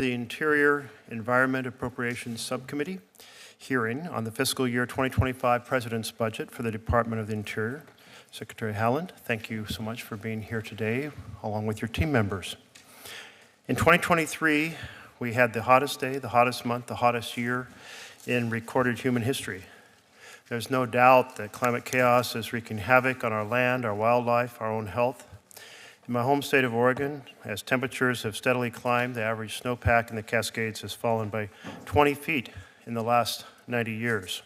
The Interior Environment Appropriations Subcommittee hearing on the fiscal year 2025 President's Budget for the Department of the Interior. Secretary Haaland, thank you so much for being here today, along with your team members. In 2023, we had the hottest day, the hottest month, the hottest year in recorded human history. There's no doubt that climate chaos is wreaking havoc on our land, our wildlife, our own health. In my home state of Oregon, as temperatures have steadily climbed, the average snowpack in the Cascades has fallen by 20 feet in the last 90 years.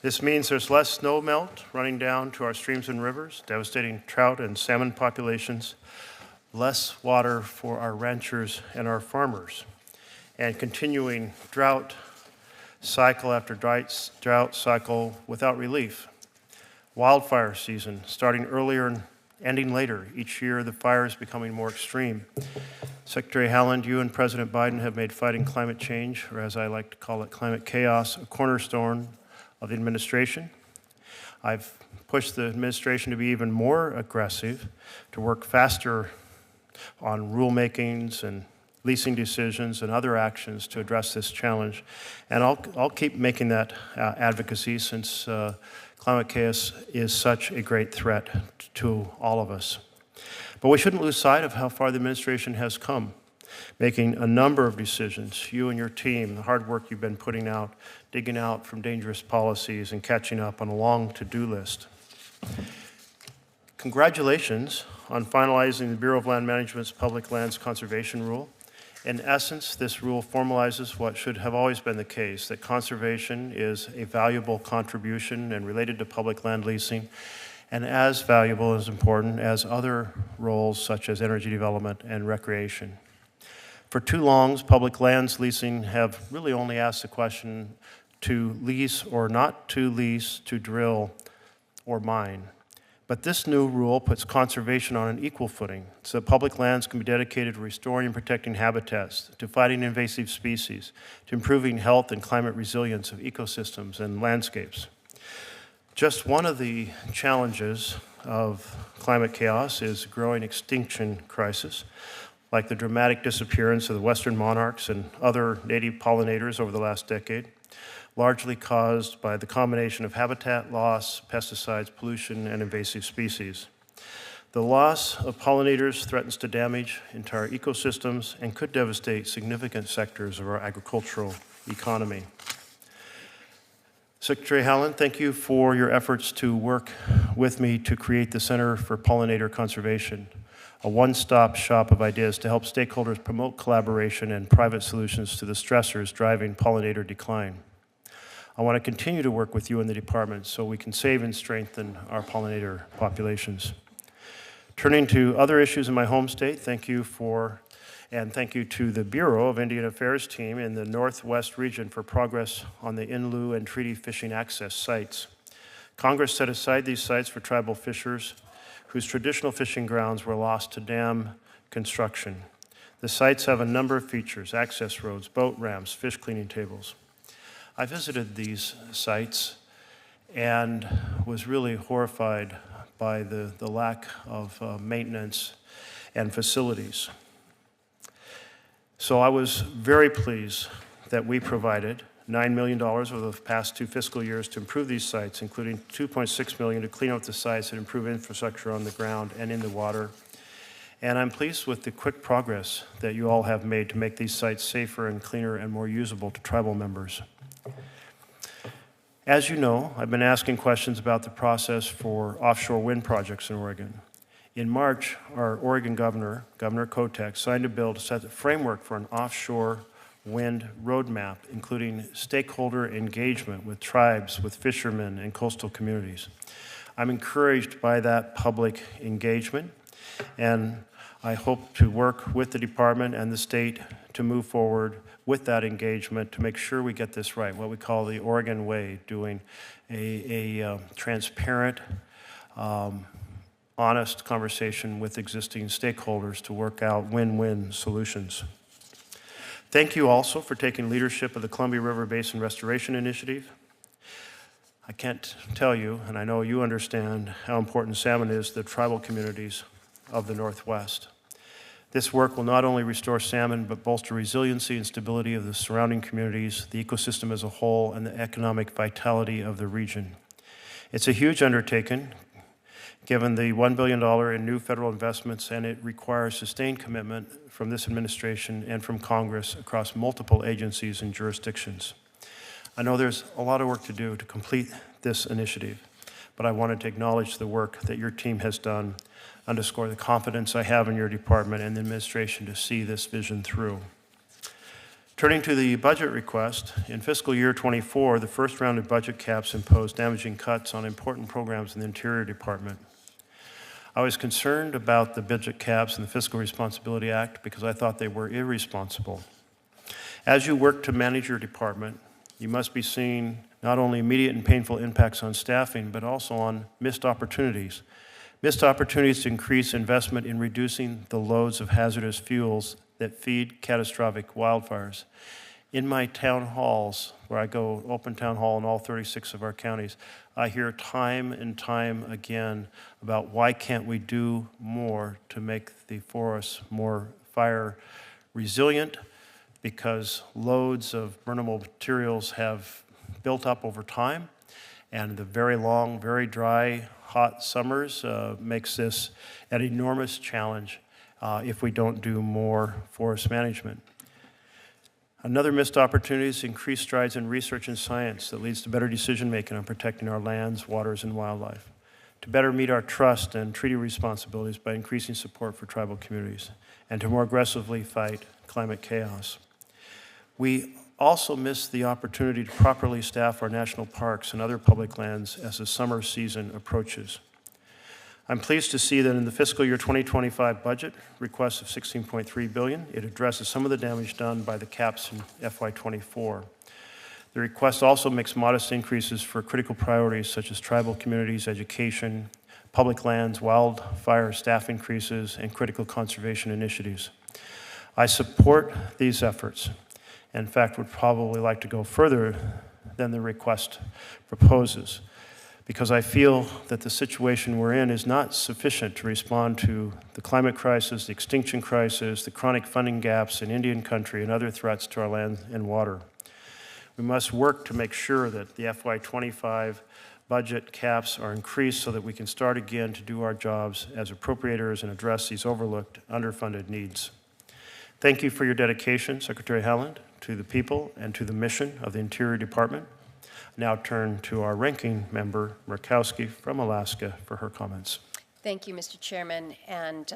This means there's less snow melt running down to our streams and rivers, devastating trout and salmon populations, less water for our ranchers and our farmers, and continuing drought cycle after drought cycle without relief. Wildfire season starting earlier and ending later. Each year, the fire is becoming more extreme. Secretary Haaland, you and President Biden have made fighting climate change, or as I like to call it, climate chaos, a cornerstone of the administration. I've pushed the administration to be even more aggressive, to work faster on rulemakings and leasing decisions and other actions to address this challenge. And I'll keep making that advocacy since climate chaos is such a great threat to all of us. But we shouldn't lose sight of how far the administration has come, making a number of decisions. You and your team, the hard work you've been putting out, digging out from dangerous policies and catching up on a long to-do list. Congratulations on finalizing the Bureau of Land Management's Public Lands Conservation Rule. In essence, this rule formalizes what should have always been the case, that conservation is a valuable contribution and related to public land leasing, and as valuable and as important as other roles such as energy development and recreation. For too long, public lands leasing have really only asked the question to lease or not to lease, to drill or mine. But this new rule puts conservation on an equal footing, so public lands can be dedicated to restoring and protecting habitats, to fighting invasive species, to improving health and climate resilience of ecosystems and landscapes. Just one of the challenges of climate chaos is growing extinction crisis, like the dramatic disappearance of the western monarchs and other native pollinators over the last decade, largely caused by the combination of habitat loss, pesticides, pollution, and invasive species. The loss of pollinators threatens to damage entire ecosystems and could devastate significant sectors of our agricultural economy. Secretary Haaland, thank you for your efforts to work with me to create the Center for Pollinator Conservation, a one-stop shop of ideas to help stakeholders promote collaboration and private solutions to the stressors driving pollinator decline. I want to continue to work with you in the department so we can save and strengthen our pollinator populations. Turning to other issues in my home state, thank you to the Bureau of Indian Affairs team in the Northwest region for progress on the in lieu and treaty fishing access sites. Congress set aside these sites for tribal fishers whose traditional fishing grounds were lost to dam construction. The sites have a number of features: access roads, boat ramps, fish cleaning tables. I visited these sites and was really horrified by the lack of maintenance and facilities. So I was very pleased that we provided $9 million over the past 2 fiscal years to improve these sites, including $2.6 million to clean up the sites and improve infrastructure on the ground and in the water. And I'm pleased with the quick progress that you all have made to make these sites safer and cleaner and more usable to tribal members. As you know, I've been asking questions about the process for offshore wind projects in Oregon. In March, our Oregon Governor Kotek, signed a bill to set the framework for an offshore wind roadmap, including stakeholder engagement with tribes, with fishermen, and coastal communities. I'm encouraged by that public engagement, and I hope to work with the department and the state to move forward with that engagement to make sure we get this right, what we call the Oregon way, doing a transparent, honest conversation with existing stakeholders to work out win-win solutions. Thank you also for taking leadership of the Columbia River Basin Restoration Initiative. I can't tell you, and I know you understand, how important salmon is to the tribal communities of the Northwest. This work will not only restore salmon, but bolster resiliency and stability of the surrounding communities, the ecosystem as a whole, and the economic vitality of the region. It's a huge undertaking, given the $1 billion in new federal investments, and it requires sustained commitment from this administration and from Congress across multiple agencies and jurisdictions. I know there's a lot of work to do to complete this initiative, but I wanted to acknowledge the work that your team has done, underscore the confidence I have in your department and the administration to see this vision through. Turning to the budget request, in fiscal year 24, the first round of budget caps imposed damaging cuts on important programs in the Interior Department. I was concerned about the budget caps and the Fiscal Responsibility Act because I thought they were irresponsible. As you work to manage your department, you must be seeing not only immediate and painful impacts on staffing, but also on missed opportunities. Missed opportunities to increase investment in reducing the loads of hazardous fuels that feed catastrophic wildfires. In my town halls, where I go open town hall in all 36 of our counties, I hear time and time again about why can't we do more to make the forests more fire resilient, because loads of burnable materials have built up over time, and the very long, very dry, hot summers makes this an enormous challenge if we don't do more forest management. Another missed opportunity is increased strides in research and science that leads to better decision-making on protecting our lands, waters, and wildlife, to better meet our trust and treaty responsibilities by increasing support for tribal communities, and to more aggressively fight climate chaos. We also miss the opportunity to properly staff our national parks and other public lands as the summer season approaches. I'm pleased to see that in the fiscal year 2025 budget request of $16.3 billion, it addresses some of the damage done by the caps in FY24. The request also makes modest increases for critical priorities such as tribal communities, education, public lands, wildfire staff increases, and critical conservation initiatives. I support these efforts. In fact, would probably like to go further than the request proposes, because I feel that the situation we're in is not sufficient to respond to the climate crisis, the extinction crisis, the chronic funding gaps in Indian country, and other threats to our land and water. We must work to make sure that the FY25 budget caps are increased so that we can start again to do our jobs as appropriators and address these overlooked, underfunded needs. Thank you for your dedication, Secretary Haaland, to the people and to the mission of the Interior Department. Now turn to our ranking member, Murkowski from Alaska, for her comments. Thank you, Mr. Chairman, and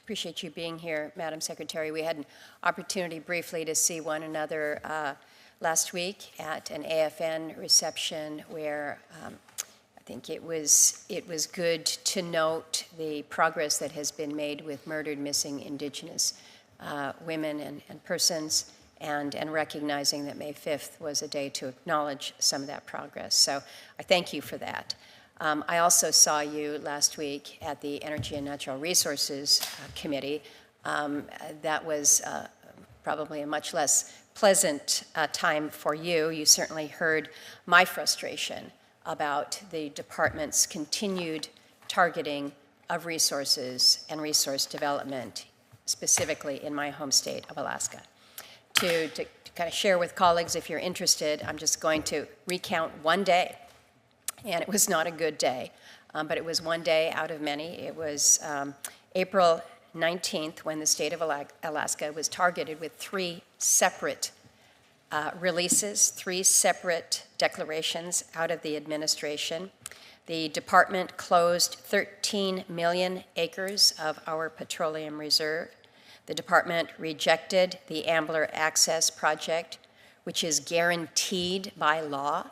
appreciate you being here, Madam Secretary. We had an opportunity briefly to see one another last week at an AFN reception where I think it was good to note the progress that has been made with murdered, missing Indigenous women and persons, and recognizing that May 5th was a day to acknowledge some of that progress. So I thank you for that. I also saw you last week at the Energy and Natural Resources Committee. That was probably a much less pleasant time for you. You certainly heard my frustration about the department's continued targeting of resources and resource development, specifically in my home state of Alaska. To kind of share with colleagues, if you're interested, I'm just going to recount one day. And it was not a good day, but it was one day out of many. It was April 19th when the state of Alaska was targeted with 3 separate releases, 3 separate declarations out of the administration. The department closed 13 million acres of our petroleum reserve. The department rejected the Ambler Access Project, which is guaranteed by law.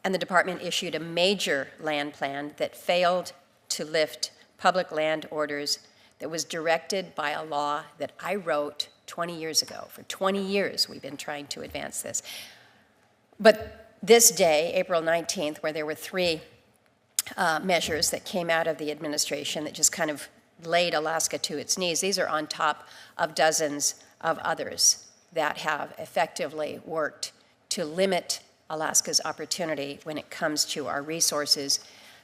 And the department issued a major land plan that failed to lift public land orders that was directed by a law that I wrote 20 years ago. For 20 years, we've been trying to advance this. But this day, April 19th, where there were 3 measures that came out of the administration that just kind of laid Alaska to its knees. These are on top of dozens of others that have effectively worked to limit Alaska's opportunity when it comes to our resources.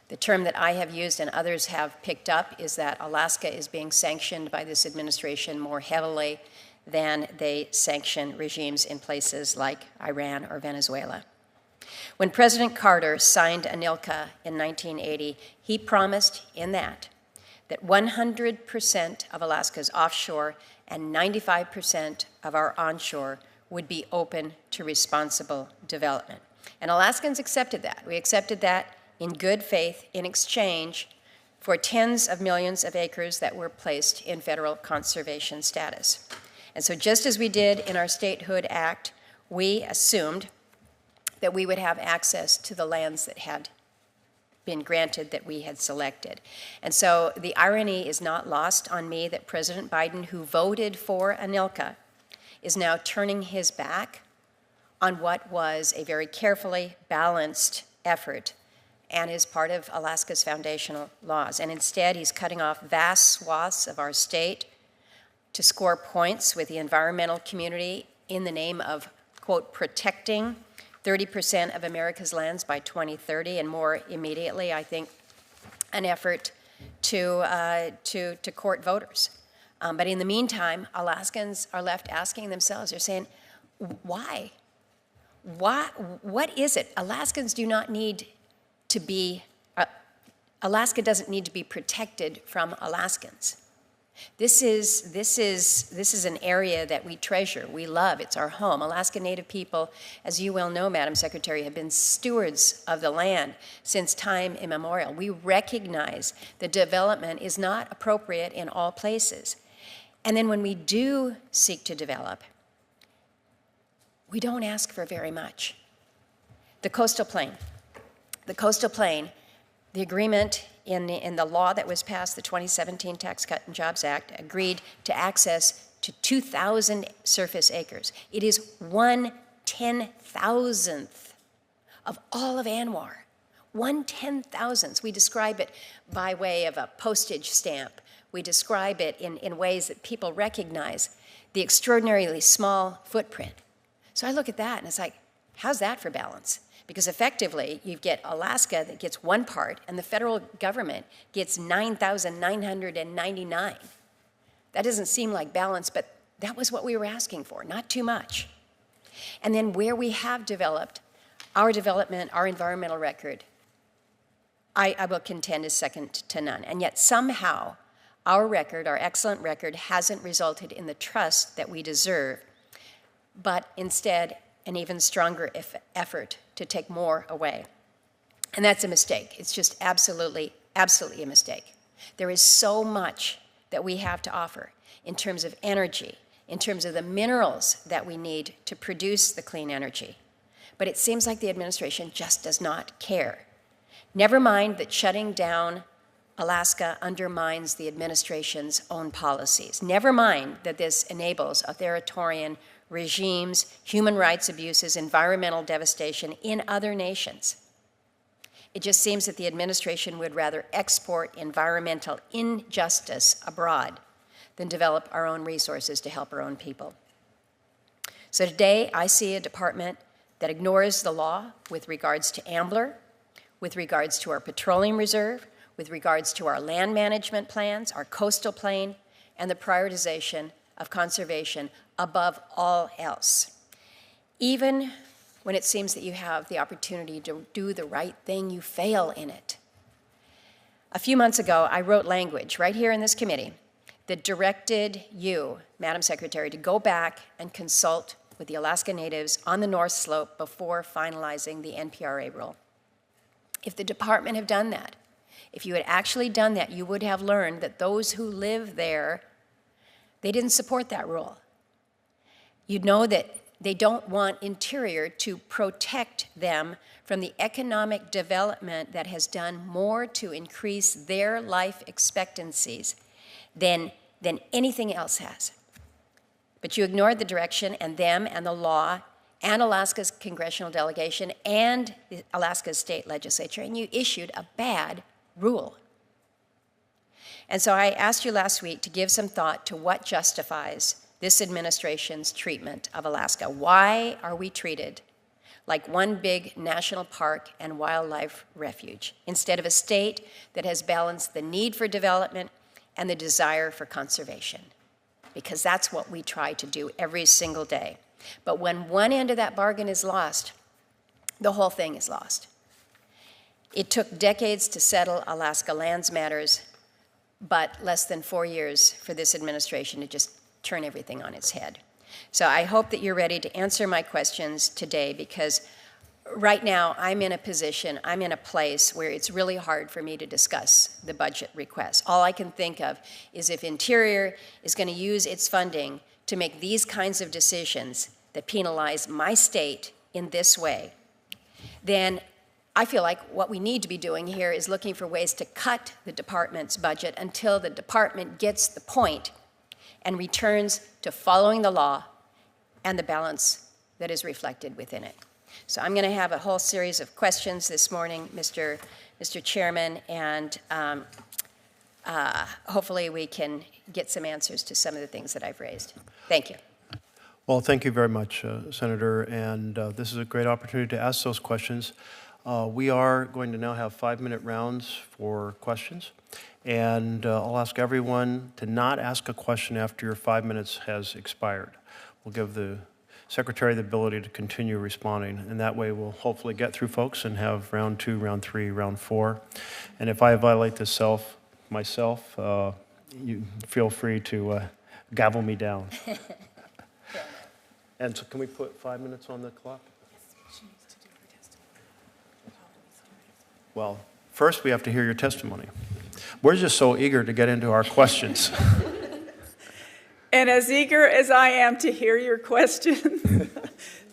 The term that I have used and others have picked up is that Alaska is being sanctioned by this administration more heavily than they sanction regimes in places like Iran or Venezuela. When President Carter signed ANILCA in 1980, he promised in that 100% of Alaska's offshore and 95% of our onshore would be open to responsible development. And Alaskans accepted that. We accepted that in good faith in exchange for tens of millions of acres that were placed in federal conservation status. And so just as we did in our Statehood Act, we assumed that we would have access to the lands that had been granted that we had selected. And so the irony is not lost on me that President Biden, who voted for ANILCA, is now turning his back on what was a very carefully balanced effort and is part of Alaska's foundational laws. And instead, he's cutting off vast swaths of our state to score points with the environmental community in the name of, quote, protecting 30% of America's lands by 2030, and more immediately, I think, an effort to court voters. But in the meantime, Alaskans are left asking themselves, they're saying, why? What is it? Alaskans do not need to be, Alaska doesn't need to be protected from Alaskans. This is an area that we treasure, we love, it's our home. Alaska Native people, as you well know, Madam Secretary, have been stewards of the land since time immemorial. We recognize that development is not appropriate in all places. And then when we do seek to develop, we don't ask for very much. The coastal plain. The coastal plain, the agreement in the law that was passed, the 2017 Tax Cut and Jobs Act, agreed to access to 2,000 surface acres. It is 1/10,000th of all of ANWR. 1/10,000th. We describe it by way of a postage stamp. We describe it in ways that people recognize the extraordinarily small footprint. So I look at that and it's like, how's that for balance? Because effectively, you get Alaska that gets one part, and the federal government gets 9,999. That doesn't seem like balance, but that was what we were asking for, not too much. And then where we have developed, our development, our environmental record, I will contend is second to none. And yet somehow, our record, our excellent record, hasn't resulted in the trust that we deserve, but instead, an even stronger effort to take more away. And that's a mistake. It's just absolutely, absolutely a mistake. There is so much that we have to offer in terms of energy, in terms of the minerals that we need to produce the clean energy. But it seems like the administration just does not care. Never mind that shutting down Alaska undermines the administration's own policies. Never mind that this enables authoritarian regimes, human rights abuses, environmental devastation in other nations. It just seems that the administration would rather export environmental injustice abroad than develop our own resources to help our own people. So today, I see a department that ignores the law with regards to Ambler, with regards to our petroleum reserve, with regards to our land management plans, our coastal plain, and the prioritization of conservation above all else. Even when it seems that you have the opportunity to do the right thing, you fail in it. A few months ago, I wrote language right here in this committee that directed you, Madam Secretary, to go back and consult with the Alaska Natives on the North Slope before finalizing the NPRA rule. If the department had done that, if you had actually done that, you would have learned that those who live there, they didn't support that rule. You'd know that they don't want Interior to protect them from the economic development that has done more to increase their life expectancies than anything else has. But you ignored the direction and them and the law and Alaska's congressional delegation and Alaska's state legislature, and you issued a bad rule. And so I asked you last week to give some thought to what justifies this administration's treatment of Alaska. Why are we treated like one big national park and wildlife refuge, instead of a state that has balanced the need for development and the desire for conservation. Because that's what we try to do every single day. But when one end of that bargain is lost, the whole thing is lost. It took decades to settle Alaska lands matters, but less than 4 years for this administration to just turn everything on its head. So I hope that you're ready to answer my questions today, because right now I'm in a position, I'm in a place where it's really hard for me to discuss the budget request. All I can think of is if Interior is going to use its funding to make these kinds of decisions that penalize my state in this way, then I feel like what we need to be doing here is looking for ways to cut the department's budget until the department gets the point and returns to following the law and the balance that is reflected within it. So I'm going to have a whole series of questions this morning, Mr. Chairman, and hopefully we can get some answers to some of the things that I've raised. Thank you. Well, thank you very much, Senator, and this is a great opportunity to ask those questions. We are going to now have 5-minute rounds for questions, and I'll ask everyone to not ask a question after your 5 minutes has expired. We'll give the Secretary the ability to continue responding, and that way we'll hopefully get through folks and have round 2, round 3, round 4. And if I violate this myself, you feel free to gavel me down. And so can we put 5 minutes on the clock? Well, first we have to hear your testimony. We're just so eager to get into our questions. And as eager as I am to hear your questions,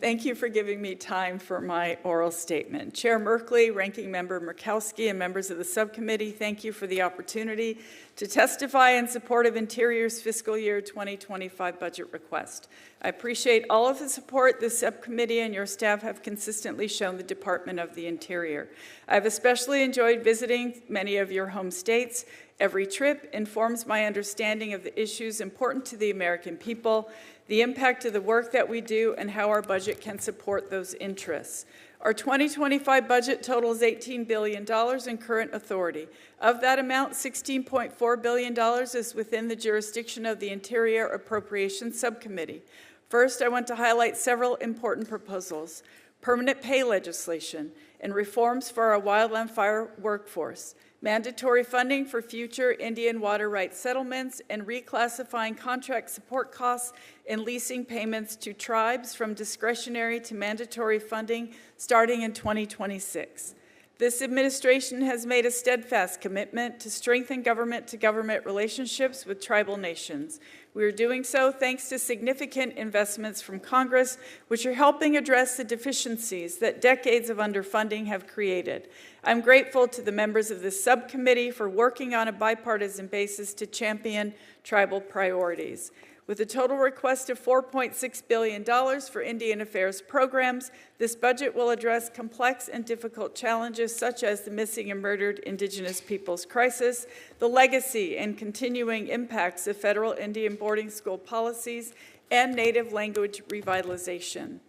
thank you for giving me time for my oral statement. Chair Merkley, Ranking Member Murkowski, and members of the subcommittee, thank you for the opportunity to testify in support of Interior's fiscal year 2025 budget request. I appreciate all of the support this subcommittee and your staff have consistently shown the Department of the Interior. I've especially enjoyed visiting many of your home states. Every trip informs my understanding of the issues important to the American people, the impact of the work that we do, and how our budget can support those interests. Our 2025 budget totals $18 billion in current authority. Of that amount, $16.4 billion is within the jurisdiction of the Interior Appropriations Subcommittee. First, I want to highlight several important proposals: permanent pay legislation and reforms for our wildland fire workforce, mandatory funding for future Indian water rights settlements, and reclassifying contract support costs and leasing payments to tribes from discretionary to mandatory funding starting in 2026. This administration has made a steadfast commitment to strengthen government-to-government relationships with tribal nations. We are doing so thanks to significant investments from Congress, which are helping address the deficiencies that decades of underfunding have created. I'm grateful to the members of this subcommittee for working on a bipartisan basis to champion tribal priorities. With a total request of $4.6 billion for Indian Affairs programs, this budget will address complex and difficult challenges such as the missing and murdered Indigenous peoples crisis, the legacy and continuing impacts of federal Indian boarding school policies, and Native language revitalization.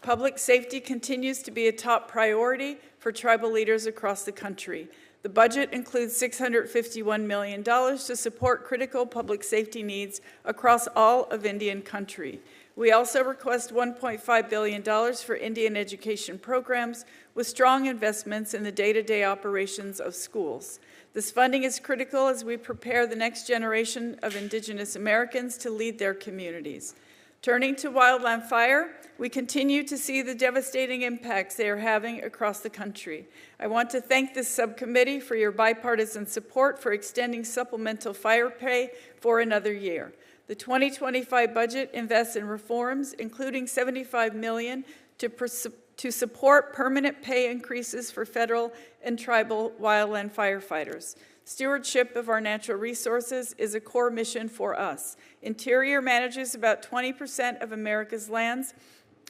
Public safety continues to be a top priority for tribal leaders across the country. The budget includes $651 million to support critical public safety needs across all of Indian country. We also request $1.5 billion for Indian education programs with strong investments in the day-to-day operations of schools. This funding is critical as we prepare the next generation of Indigenous Americans to lead their communities. Turning to wildland fire, we continue to see the devastating impacts they are having across the country. I want to thank this subcommittee for your bipartisan support for extending supplemental fire pay for another year. The 2025 budget invests in reforms, including $75 million to support permanent pay increases for federal and tribal wildland firefighters. Stewardship of our natural resources is a core mission for us. Interior manages about 20% of America's lands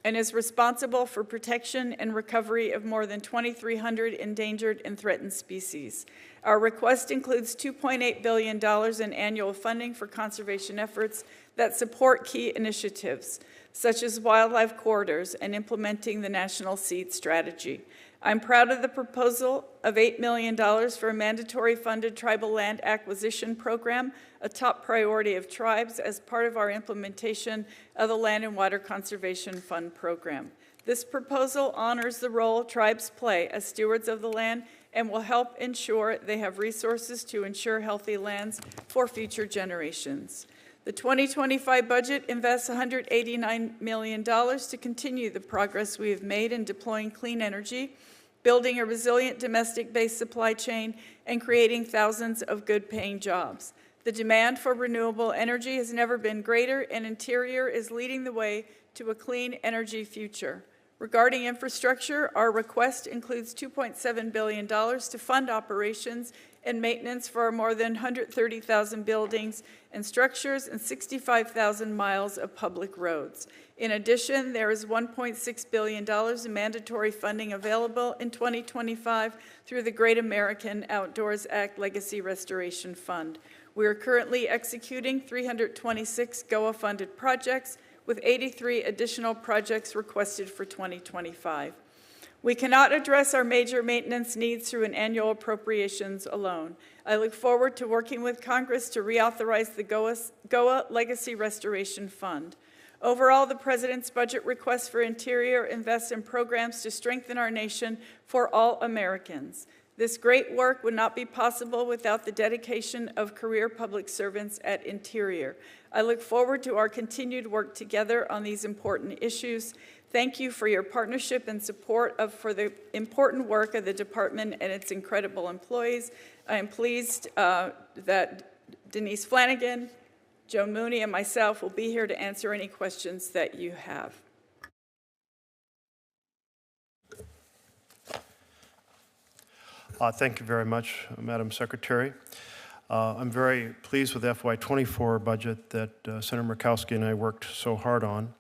and is responsible for protection and recovery of more than 2,300 endangered and threatened species. Our request includes $2.8 billion in annual funding for conservation efforts that support key initiatives. such as wildlife corridors and implementing the National Seed Strategy. I'm proud of the proposal of $8 million for a mandatory funded tribal land acquisition program, a top priority of tribes as part of our implementation of the Land and Water Conservation Fund program. This proposal honors the role tribes play as stewards of the land and will help ensure they have resources to ensure healthy lands for future generations. The 2025 budget invests $189 million to continue the progress we have made in deploying clean energy, building a resilient domestic-based supply chain, and creating thousands of good-paying jobs. The demand for renewable energy has never been greater, and Interior is leading the way to a clean energy future. Regarding infrastructure, our request includes $2.7 billion to fund operations and maintenance for our more than 130,000 buildings and structures and 65,000 miles of public roads. In addition, there is $1.6 billion in mandatory funding available in 2025 through the Great American Outdoors Act Legacy Restoration Fund. We are currently executing 326 GOA-funded projects, with 83 additional projects requested for 2025. We cannot address our major maintenance needs through an annual appropriations alone. I look forward to working with Congress to reauthorize the GOA Legacy Restoration Fund. Overall, the President's budget request for Interior invests in programs to strengthen our nation for all Americans. This great work would not be possible without the dedication of career public servants at Interior. I look forward to our continued work together on these important issues. Thank you for your partnership and support for the important work of the department and its incredible employees. I am pleased that Denise Flanagan, Joan Mooney, and myself will be here to answer any questions that you have. Thank you very much, Madam Secretary. I'm very pleased with the FY24 budget that Senator Murkowski and I worked so hard on,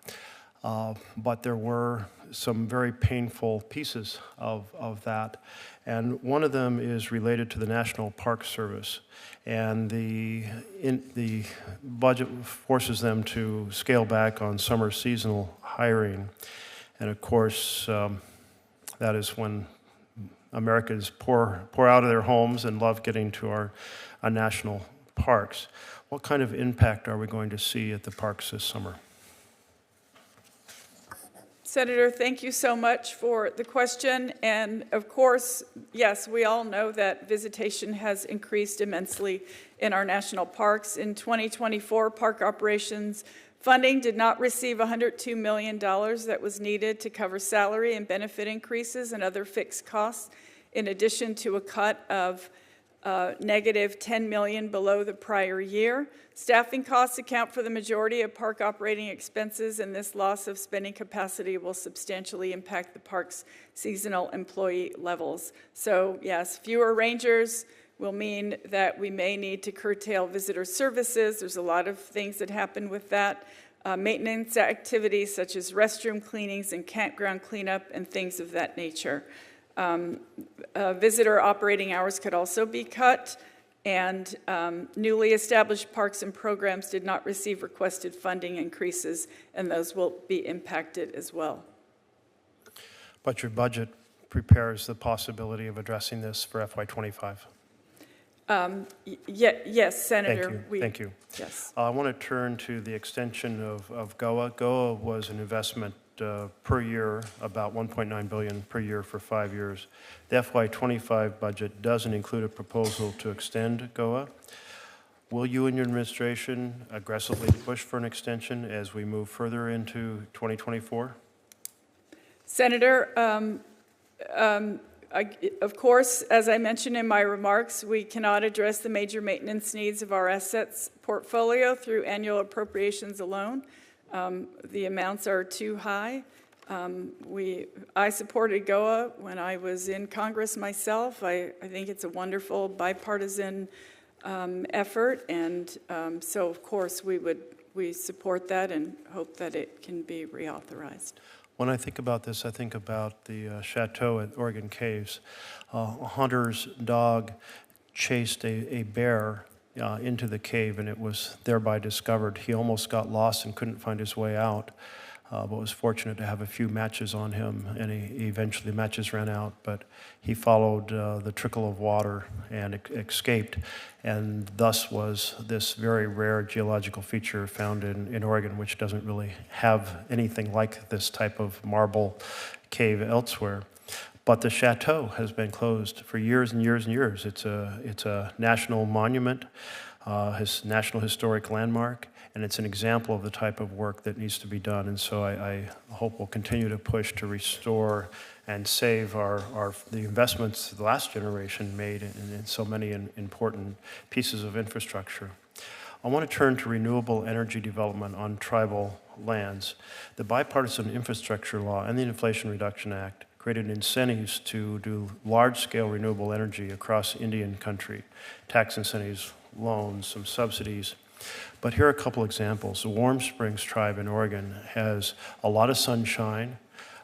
but there were some very painful pieces of that, and one of them is related to the National Park Service, and the budget forces them to scale back on summer seasonal hiring, and of course that is when Americans pour out of their homes and love getting to our national parks. What kind of impact are we going to see at the parks this summer? Senator, thank you so much for the question. And of course, yes, we all know that visitation has increased immensely in our national parks. In 2024, park operations funding did not receive $102 million that was needed to cover salary and benefit increases and other fixed costs, in addition to a cut of negative $10 million below the prior year. Staffing costs account for the majority of park operating expenses, and this loss of spending capacity will substantially impact the park's seasonal employee levels. So yes, fewer rangers will mean that we may need to curtail visitor services. There's a lot of things that happen with that. Maintenance activities such as restroom cleanings and campground cleanup and things of that nature. Visitor operating hours could also be cut, and newly established parks and programs did not receive requested funding increases, and those will be impacted as well. But your budget prepares the possibility of addressing this for FY25. Yes, Senator. Thank you. Yes. I want to turn to the extension of GOA. GOA was an investment per year, about $1.9 billion per year for 5 years. The FY25 budget doesn't include a proposal to extend GOA. Will you and your administration aggressively push for an extension as we move further into 2024? Senator, of course, as I mentioned in my remarks, we cannot address the major maintenance needs of our assets portfolio through annual appropriations alone. The amounts are too high. I supported GOA when I was in Congress myself. I think it's a wonderful bipartisan effort, and so of course we support that and hope that it can be reauthorized. When I think about this, I think about the chateau at Oregon Caves. A hunter's dog chased a bear into the cave, and it was thereby discovered. He almost got lost and couldn't find his way out. but was fortunate to have a few matches on him, and he eventually matches ran out, but he followed the trickle of water and escaped, and thus was this very rare geological feature found in Oregon, which doesn't really have anything like this type of marble cave elsewhere. But the chateau has been closed for years and years and years. It's a national monument, national historic landmark, and it's an example of the type of work that needs to be done. And so I hope we'll continue to push to restore and save the investments the last generation made in so many important pieces of infrastructure. I want to turn to renewable energy development on tribal lands. The Bipartisan Infrastructure Law and the Inflation Reduction Act created incentives to do large-scale renewable energy across Indian country, tax incentives, loans, some subsidies. But here are a couple examples. The Warm Springs tribe in Oregon has a lot of sunshine,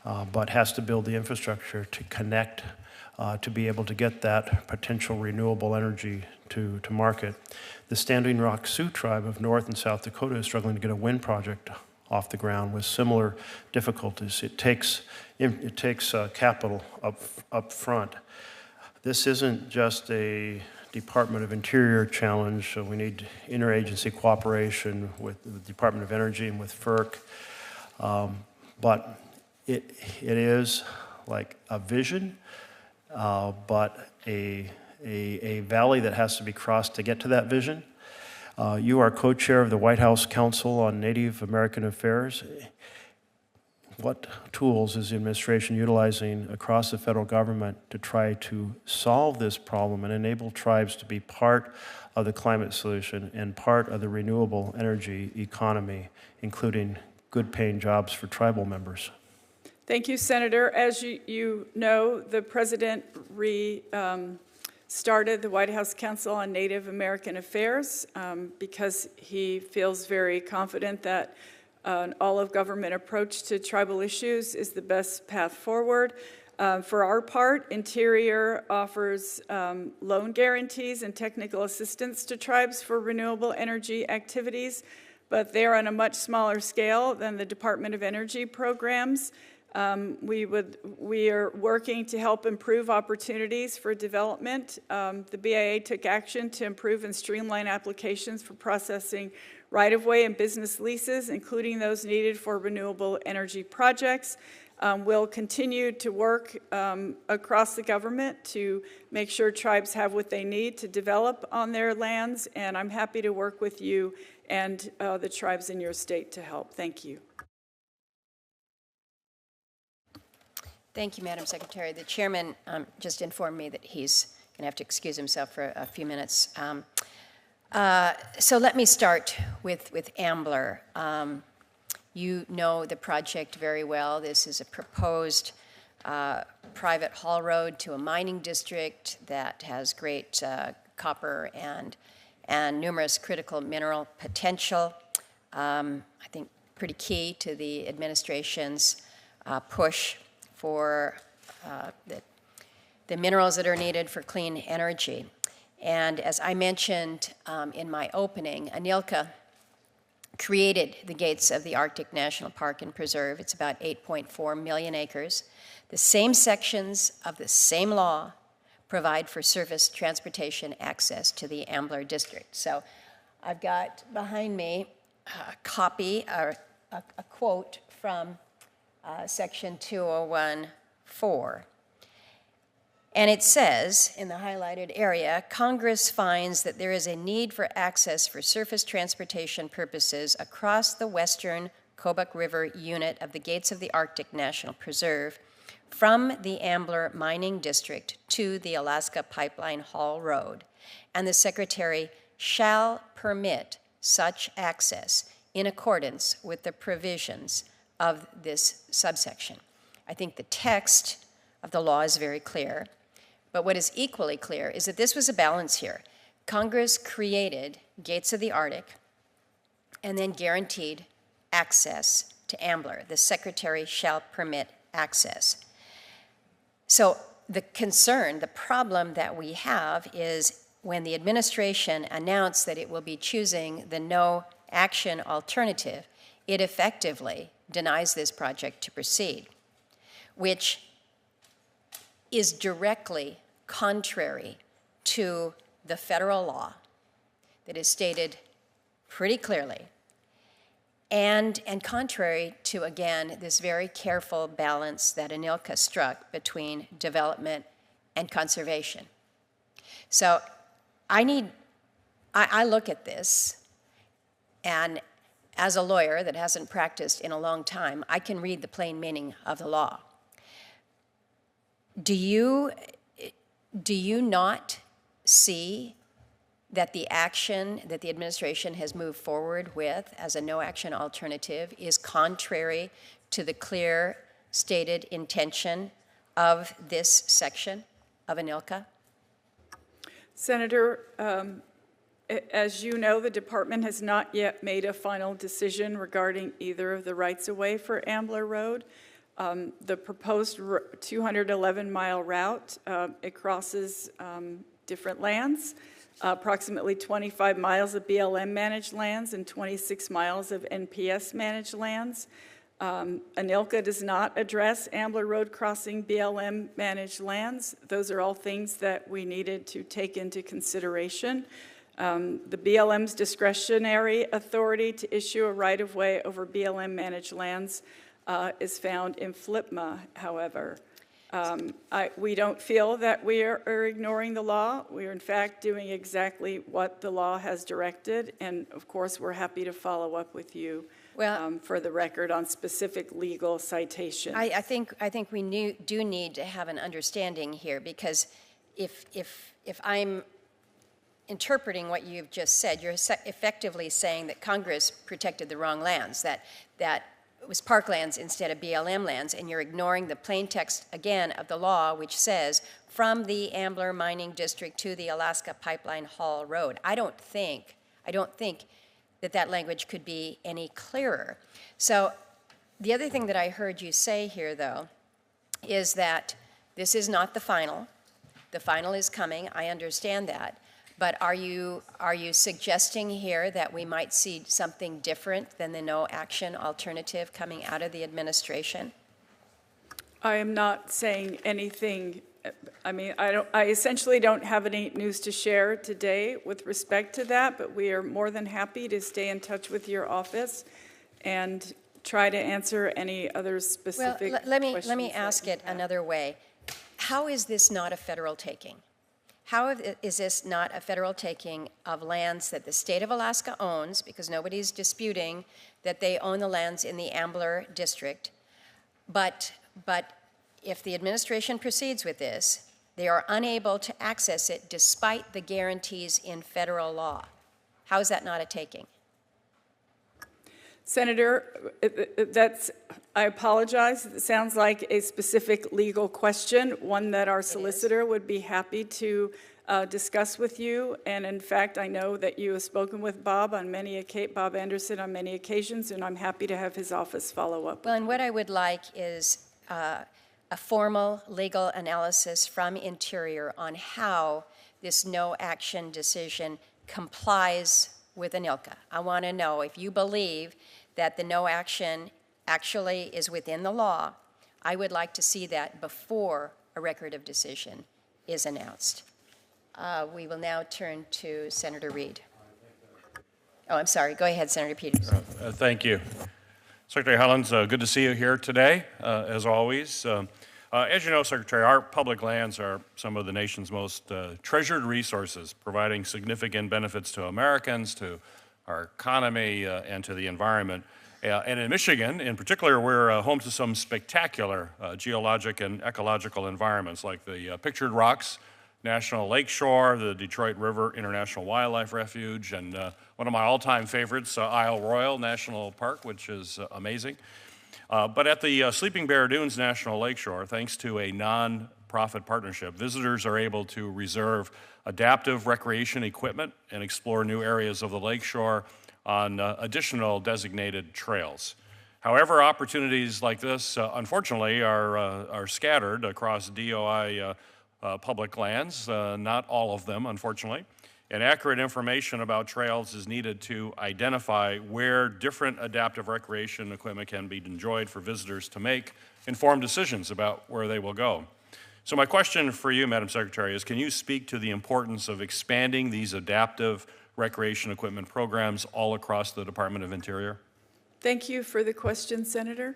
but has to build the infrastructure to connect, to be able to get that potential renewable energy to market. The Standing Rock Sioux tribe of North and South Dakota is struggling to get a wind project off the ground with similar difficulties. It takes capital up front. This isn't just a Department of Interior challenge, so we need interagency cooperation with the Department of Energy and with FERC. But it is like a vision, but a valley that has to be crossed to get to that vision. You are co-chair of the White House Council on Native American Affairs. What tools is the administration utilizing across the federal government to try to solve this problem and enable tribes to be part of the climate solution and part of the renewable energy economy, including good-paying jobs for tribal members? Thank you, Senator. As you know, the President started the White House Council on Native American Affairs because he feels very confident that an all-of-government approach to tribal issues is the best path forward. For our part, Interior offers loan guarantees and technical assistance to tribes for renewable energy activities, but they're on a much smaller scale than the Department of Energy programs. We are working to help improve opportunities for development. The BIA took action to improve and streamline applications for processing right-of-way and business leases, including those needed for renewable energy projects. We'll continue to work across the government to make sure tribes have what they need to develop on their lands, and I'm happy to work with you and the tribes in your state to help. Thank you. Thank you, Madam Secretary. The chairman just informed me that he's going to have to excuse himself for a few minutes. So let me start with Ambler. You know the project very well. This is a proposed private haul road to a mining district that has great copper and numerous critical mineral potential. I think pretty key to the administration's push for the minerals that are needed for clean energy. And as I mentioned in my opening, ANILCA created the gates of the Arctic National Park and Preserve. It's about 8.4 million acres. The same sections of the same law provide for surface transportation access to the Ambler district. So I've got behind me a copy, or a quote from Section 201(4). And it says, in the highlighted area, Congress finds that there is a need for access for surface transportation purposes across the western Kobuk River unit of the Gates of the Arctic National Preserve from the Ambler Mining District to the Alaska Pipeline Haul Road, and the Secretary shall permit such access in accordance with the provisions of this subsection. I think the text of the law is very clear, but what is equally clear is that this was a balance here. Congress created Gates of the Arctic and then guaranteed access to Ambler. The Secretary shall permit access. So the concern, the problem that we have is when the administration announced that it will be choosing the no action alternative, it effectively denies this project to proceed, which is directly contrary to the federal law that is stated pretty clearly, and contrary to, again, this very careful balance that ANILCA struck between development and conservation. So I look at this, and as a lawyer that hasn't practiced in a long time, I can read the plain meaning of the law. Do you not see that the action that the administration has moved forward with as a no-action alternative is contrary to the clear stated intention of this section of ANILCA? Senator, as you know, the department has not yet made a final decision regarding either of the rights-of-way for Ambler Road. The proposed 211-mile route, it crosses different lands, approximately 25 miles of BLM-managed lands and 26 miles of NPS-managed lands. ANILCA does not address Ambler Road crossing BLM-managed lands. Those are all things that we needed to take into consideration. The BLM's discretionary authority to issue a right-of-way over BLM-managed lands is found in FLPMA, however. We don't feel that we are ignoring the law. We are, in fact, doing exactly what the law has directed, and, of course, we're happy to follow up with you for the record on specific legal citations. I think we do need to have an understanding here, because if I'm interpreting what you've just said, you're effectively saying that Congress protected the wrong lands, that it was parklands instead of BLM lands, and you're ignoring the plain text, again, of the law, which says, from the Ambler Mining District to the Alaska Pipeline Haul Road. I don't think that language could be any clearer. So the other thing that I heard you say here, though, is that this is not the final. The final is coming. I understand that. But are you suggesting here that we might see something different than the no-action alternative coming out of the administration? I am not saying anything. I mean, I essentially don't have any news to share today with respect to that, but we are more than happy to stay in touch with your office and try to answer any other specific questions. Well, let me ask it another way. How is this not a federal taking? How is this not a federal taking of lands that the state of Alaska owns, because nobody's disputing that they own the lands in the Ambler District, but if the administration proceeds with this, they are unable to access it despite the guarantees in federal law? How is that not a taking? Senator, I apologize. It sounds like a specific legal question, one that our solicitor would be happy to discuss with you. And in fact, I know that you have spoken with Bob Anderson on many occasions, and I'm happy to have his office follow up. Well, and what I would like is a formal legal analysis from Interior on how this no-action decision complies with ANILCA. I want to know if you believe that the no action actually is within the law. I would like to see that before a record of decision is announced. We will now turn to Senator Reid. Oh, I'm sorry. Go ahead, Senator Peters. Thank you. Secretary Haaland, good to see you here today, as always. As you know, Secretary, our public lands are some of the nation's most treasured resources, providing significant benefits to Americans, to our economy, and to the environment. And in Michigan, in particular, we're home to some spectacular geologic and ecological environments, like the Pictured Rocks National Lakeshore, the Detroit River International Wildlife Refuge, and one of my all-time favorites, Isle Royale National Park, which is amazing. But at the Sleeping Bear Dunes National Lakeshore, thanks to a non-profit partnership, visitors are able to reserve adaptive recreation equipment and explore new areas of the lakeshore on additional designated trails. However, opportunities like this, unfortunately, are scattered across DOI public lands, not all of them, unfortunately. and accurate information about trails is needed to identify where different adaptive recreation equipment can be enjoyed for visitors to make informed decisions about where they will go. So my question for you, Madam Secretary, is can you speak to the importance of expanding these adaptive recreation equipment programs all across the Department of Interior? Thank you for the question, Senator.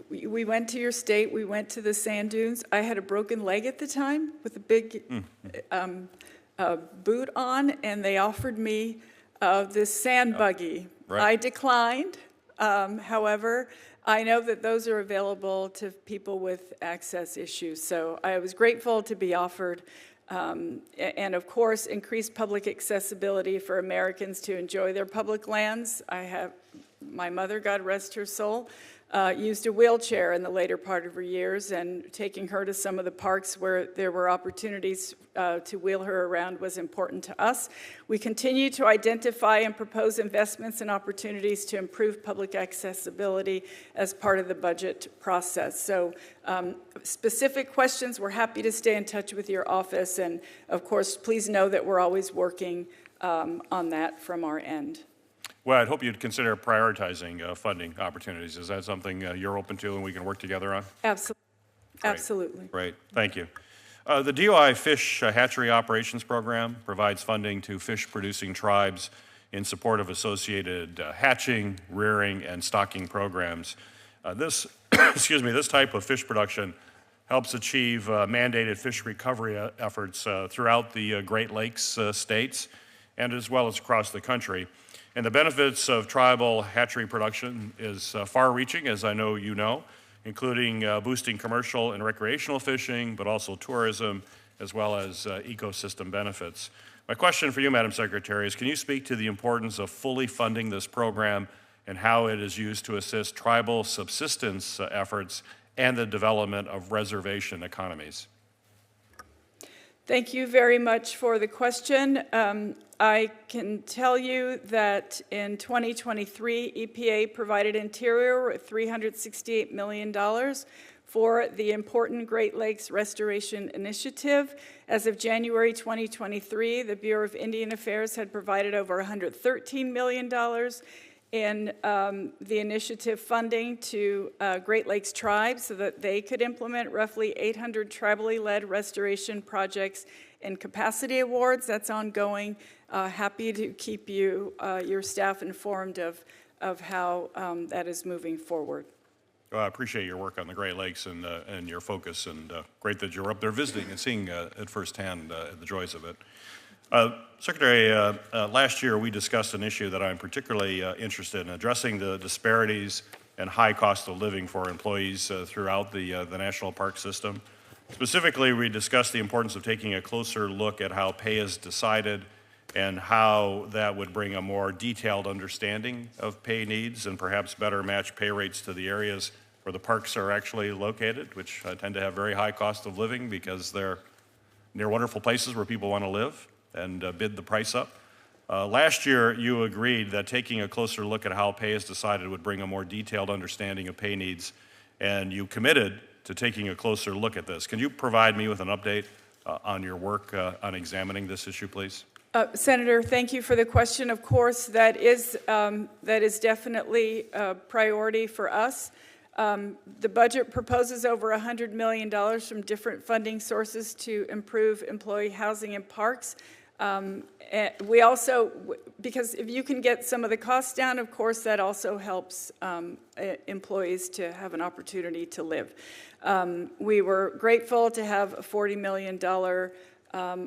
We went to your state, we went to the sand dunes. I had a broken leg at the time with a big boot on, and they offered me this sand buggy. Right. I declined. However, I know that those are available to people with access issues. So I was grateful to be offered, and of course, increased public accessibility for Americans to enjoy their public lands. My mother, God rest her soul, used a wheelchair in the later part of her years, and taking her to some of the parks where there were opportunities to wheel her around was important to us. We continue to identify and propose investments and opportunities to improve public accessibility as part of the budget process. So specific questions, we're happy to stay in touch with your office, and of course, please know that we're always working on that from our end. Well, I'd hope you'd consider prioritizing funding opportunities. Is that something you're open to and we can work together on? Absolutely. Great. Absolutely. Great, thank you. The DOI Fish Hatchery Operations Program provides funding to fish-producing tribes in support of associated hatching, rearing, and stocking programs. This type of fish production helps achieve mandated fish recovery efforts throughout the Great Lakes states and as well as across the country. And the benefits of tribal hatchery production is far-reaching, as I know you know, including boosting commercial and recreational fishing, but also tourism, as well as ecosystem benefits. My question for you, Madam Secretary, is can you speak to the importance of fully funding this program and how it is used to assist tribal subsistence efforts and the development of reservation economies? Thank you very much for the question. I can tell you that in 2023, EPA provided Interior with $368 million for the important Great Lakes Restoration Initiative. As of January 2023, the Bureau of Indian Affairs had provided over $113 million in the initiative funding to Great Lakes tribes so that they could implement roughly 800 tribally led restoration projects and capacity awards. That's ongoing. Happy to keep you, your staff informed of how that is moving forward. Well, I appreciate your work on the Great Lakes and your focus, and great that you're up there visiting and seeing at firsthand the joys of it. Secretary, last year we discussed an issue that I'm particularly interested in, addressing the disparities and high cost of living for employees throughout the national park system. Specifically, we discussed the importance of taking a closer look at how pay is decided and how that would bring a more detailed understanding of pay needs and perhaps better match pay rates to the areas where the parks are actually located, which tend to have very high cost of living because they're near wonderful places where people want to live and bid the price up. Last year, you agreed that taking a closer look at how pay is decided would bring a more detailed understanding of pay needs, and you committed to taking a closer look at this. Can you provide me with an update on your work on examining this issue, please? Senator, thank you for the question. Of course, that is definitely a priority for us. The budget proposes over $100 million from different funding sources to improve employee housing and parks. We also, because if you can get some of the costs down, of course, that also helps employees to have an opportunity to live. We were grateful to have a $40 million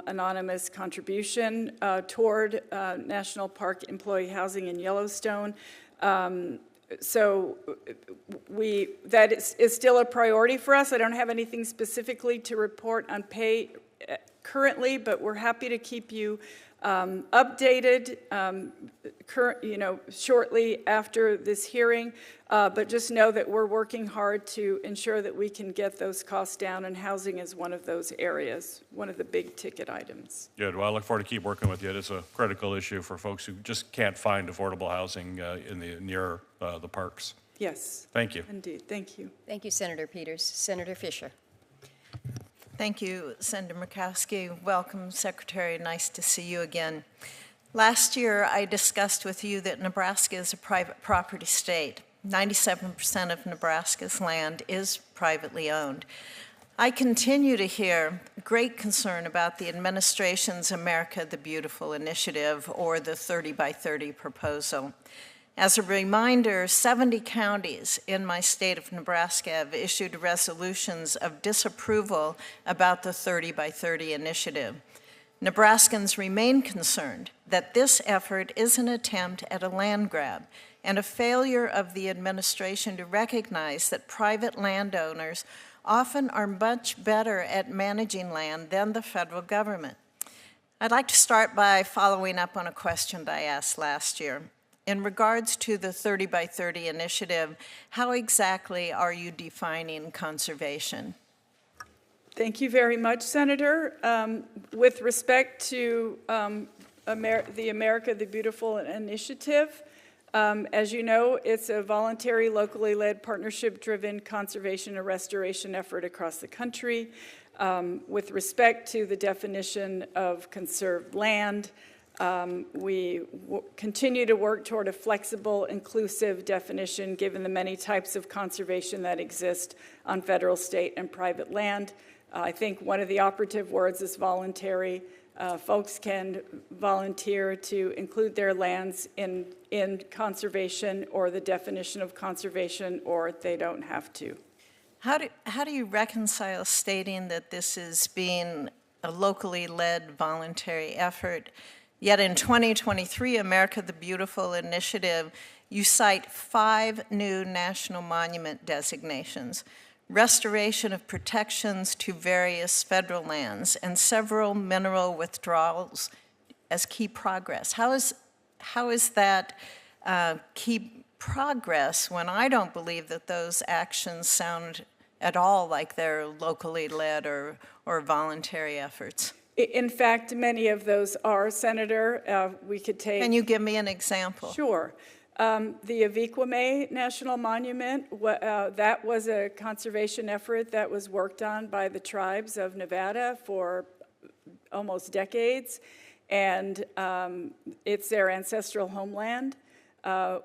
anonymous contribution toward National Park employee housing in Yellowstone. So that is still a priority for us. I don't have anything specifically to report on pay currently, but we're happy to keep you updated shortly after this hearing. But just know that we're working hard to ensure that we can get those costs down, and housing is one of those areas, one of the big ticket items. Good. Well, I look forward to keep working with you. It is a critical issue for folks who just can't find affordable housing near the parks. Yes. Thank you. Indeed. Thank you. Thank you, Senator Peters. Senator Fisher. Thank you, Senator Murkowski. Welcome, Secretary. Nice to see you again. Last year, I discussed with you that Nebraska is a private property state. 97% of Nebraska's land is privately owned. I continue to hear great concern about the administration's America the Beautiful initiative, or the 30 by 30 proposal. As a reminder, 70 counties in my state of Nebraska have issued resolutions of disapproval about the 30 by 30 initiative. Nebraskans remain concerned that this effort is an attempt at a land grab and a failure of the administration to recognize that private landowners often are much better at managing land than the federal government. I'd like to start by following up on a question that I asked last year. In regards to the 30 by 30 initiative, how exactly are you defining conservation? Thank you very much, Senator. With respect to the America the Beautiful initiative, as you know, it's a voluntary, locally led, partnership-driven conservation and restoration effort across the country. With respect to the definition of conserved land, we continue to work toward a flexible, inclusive definition given the many types of conservation that exist on federal, state, and private land. I think one of the operative words is voluntary. Folks can volunteer to include their lands in conservation or the definition of conservation, or they don't have to. How do you reconcile stating that this is being a locally led voluntary effort, yet in 2023, America the Beautiful initiative, you cite 5 new national monument designations, restoration of protections to various federal lands, and several mineral withdrawals as key progress? How is that key progress when I don't believe that those actions sound at all like they're locally led or voluntary efforts? In fact, many of those are, Senator. We could take... Can you give me an example? Sure. The Aviquame National Monument, that was a conservation effort that was worked on by the tribes of Nevada for almost decades, and it's their ancestral homeland.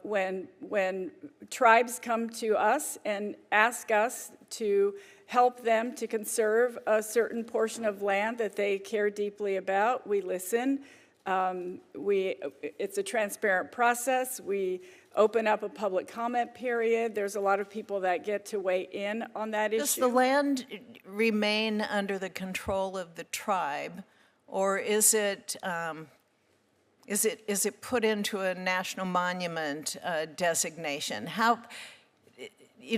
When tribes come to us and ask us to help them to conserve a certain portion of land that they care deeply about, we listen. It's a transparent process. We open up a public comment period. There's a lot of people that get to weigh in on that issue. Does the land remain under the control of the tribe, or is it put into a national monument designation?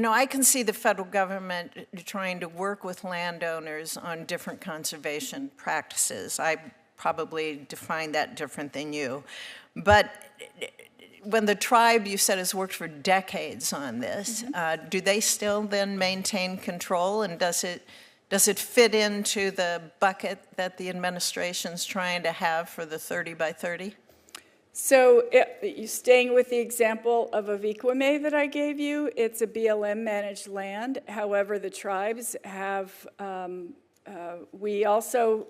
I can see the federal government trying to work with landowners on different conservation practices. I probably define that different than you. But when the tribe, you said, has worked for decades on this, do they still then maintain control, and does it fit into the bucket that the administration's trying to have for the 30 by 30? So staying with the example of Aviquame that I gave you, it's a BLM managed land. However, the tribes have, we also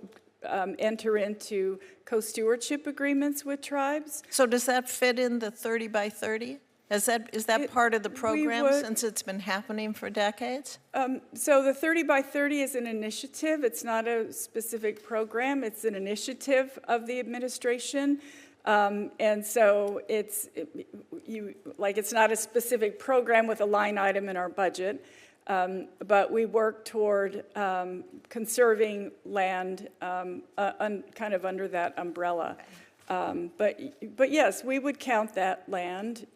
enter into co-stewardship agreements with tribes. So does that fit in the 30 by 30? Is that part of the program since it's been happening for decades? So the 30 by 30 is an initiative. It's not a specific program. It's an initiative of the administration. And so it's not a specific program with a line item in our budget, but we work toward conserving land kind of under that umbrella. But yes, we would count that land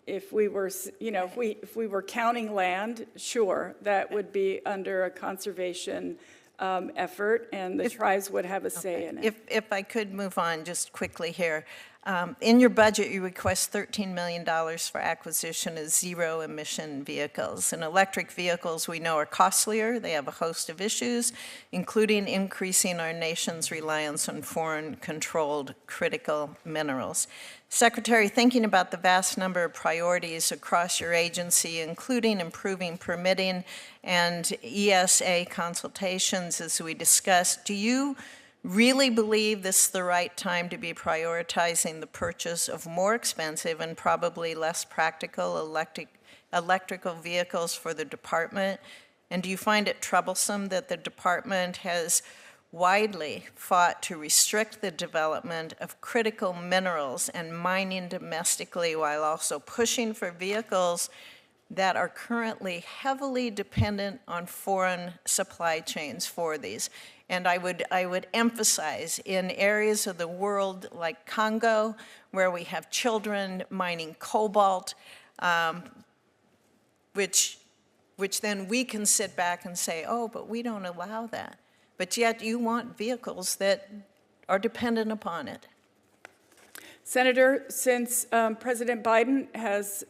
if we were, if we were counting land. Sure, that would be under a conservation effort, and the tribes would have a say in it. If I could move on just quickly here. In your budget, you request $13 million for acquisition of zero-emission vehicles. And electric vehicles, we know, are costlier. They have a host of issues, including increasing our nation's reliance on foreign-controlled critical minerals. Secretary, thinking about the vast number of priorities across your agency, including improving permitting and ESA consultations, as we discussed, do you really believe this is the right time to be prioritizing the purchase of more expensive and probably less practical electrical vehicles for the department? And do you find it troublesome that the department has widely fought to restrict the development of critical minerals and mining domestically while also pushing for vehicles that are currently heavily dependent on foreign supply chains for these? And I would emphasize in areas of the world like Congo, where we have children mining cobalt, which then we can sit back and say, oh, but we don't allow that. But yet you want vehicles that are dependent upon it. Senator, since President Biden has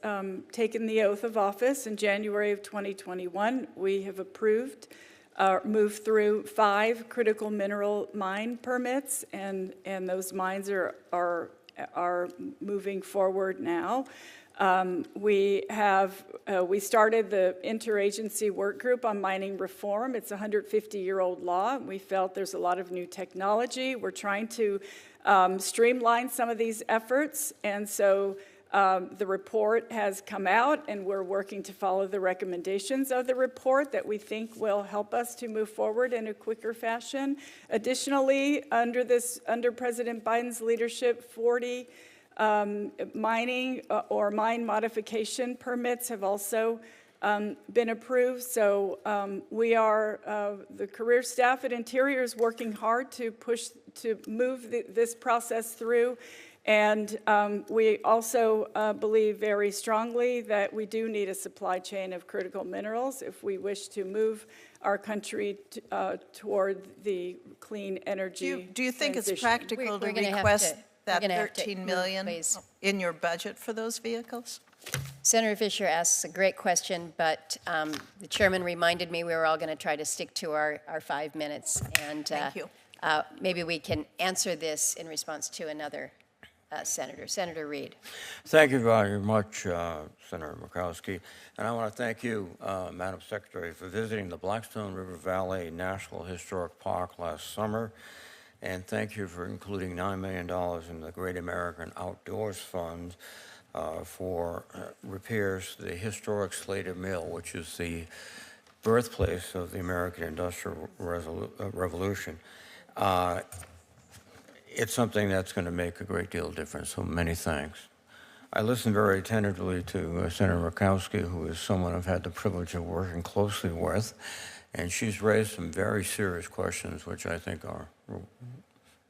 taken the oath of office in January of 2021, we have moved through 5 critical mineral mine permits, and those mines are moving forward now. We started the interagency work group on mining reform. It's a 150-year-old law. We felt there's a lot of new technology. We're trying to streamline some of these efforts, and so the report has come out, and we're working to follow the recommendations of the report that we think will help us to move forward in a quicker fashion. Additionally, under President Biden's leadership, 40 mining or mine modification permits have also been approved. So the career staff at Interior is working hard to move this process through. And we also believe very strongly that we do need a supply chain of critical minerals if we wish to move our country toward the clean energy Do you think transition. it's practical to request that $13 million please. in your budget for those vehicles? Senator Fisher asks a great question, but the chairman reminded me we were all going to try to stick to our 5 minutes. And Thank you. Maybe we can answer this in response to another senator. Senator Reed. Thank you very much, Senator Murkowski. And I want to thank you, Madam Secretary, for visiting the Blackstone River Valley National Historic Park last summer. And thank you for including $9 million in the Great American Outdoors Fund for repairs to the historic Slater Mill, which is the birthplace of the American Industrial Revolution. It's something that's going to make a great deal of difference, so many thanks. I listened very attentively to Senator Murkowski, who is someone I've had the privilege of working closely with, and she's raised some very serious questions, which I think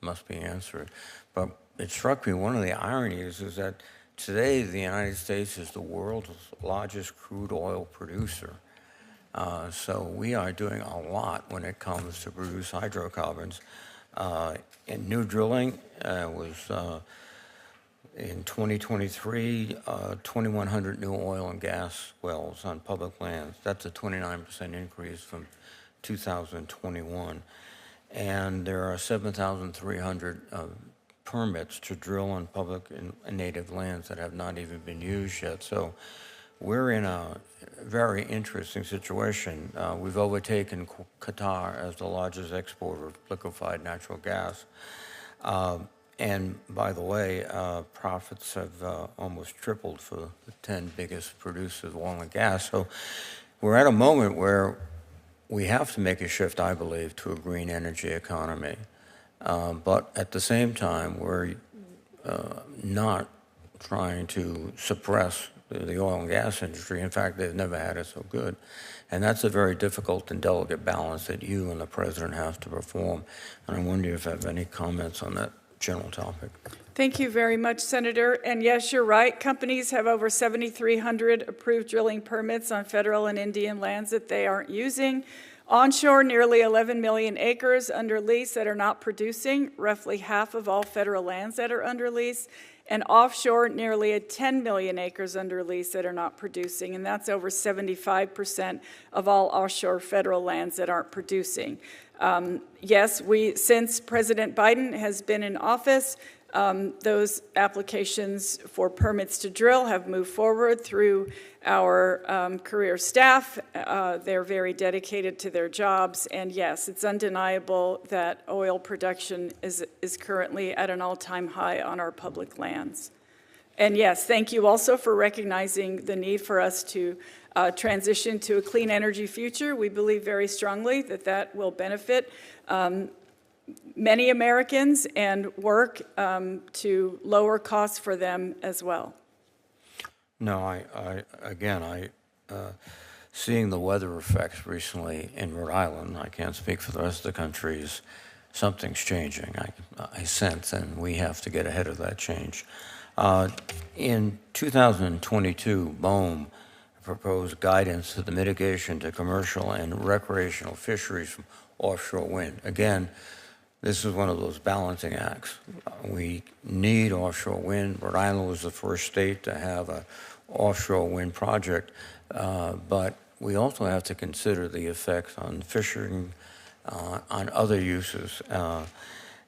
must be answered. But it struck me, one of the ironies is that today the United States is the world's largest crude oil producer. So we are doing a lot when it comes to produce hydrocarbons. In new drilling was in 2023, 2,100 new oil and gas wells on public lands. That's a 29% increase from 2021. And there are 7,300 permits to drill on public and native lands that have not even been used yet. So we're in a very interesting situation. We've overtaken Qatar as the largest exporter of liquefied natural gas. And by the way, profits have almost tripled for the 10 biggest producers of oil and gas. So we're at a moment where we have to make a shift, I believe, to a green energy economy. But at the same time, we're not trying to suppress the oil and gas industry. In fact, they've never had it so good. And that's a very difficult and delicate balance that you and the president have to perform. And I wonder if you have any comments on that general topic. Thank you very much, Senator. And yes, you're right. Companies have over 7,300 approved drilling permits on federal and Indian lands that they aren't using. Onshore, nearly 11 million acres under lease that are not producing, roughly half of all federal lands that are under lease. and offshore nearly 10 million acres under lease that are not producing, and that's over 75% of all offshore federal lands that aren't producing. Yes, since President Biden has been in office, those applications for permits to drill have moved forward through our career staff. They're very dedicated to their jobs, and yes, it's undeniable that oil production is currently at an all-time high on our public lands. And yes, thank you also for recognizing the need for us to transition to a clean energy future. We believe very strongly that that will benefit many Americans and work to lower costs for them as well. No, seeing the weather effects recently in Rhode Island, I can't speak for the rest of the country, is something's changing, I sense, and we have to get ahead of that change. In 2022, BOEM proposed guidance to the mitigation to commercial and recreational fisheries from offshore wind. Again, this is one of those balancing acts. We need offshore wind. Rhode Island was the first state to have an offshore wind project, but we also have to consider the effects on fishing, on other uses.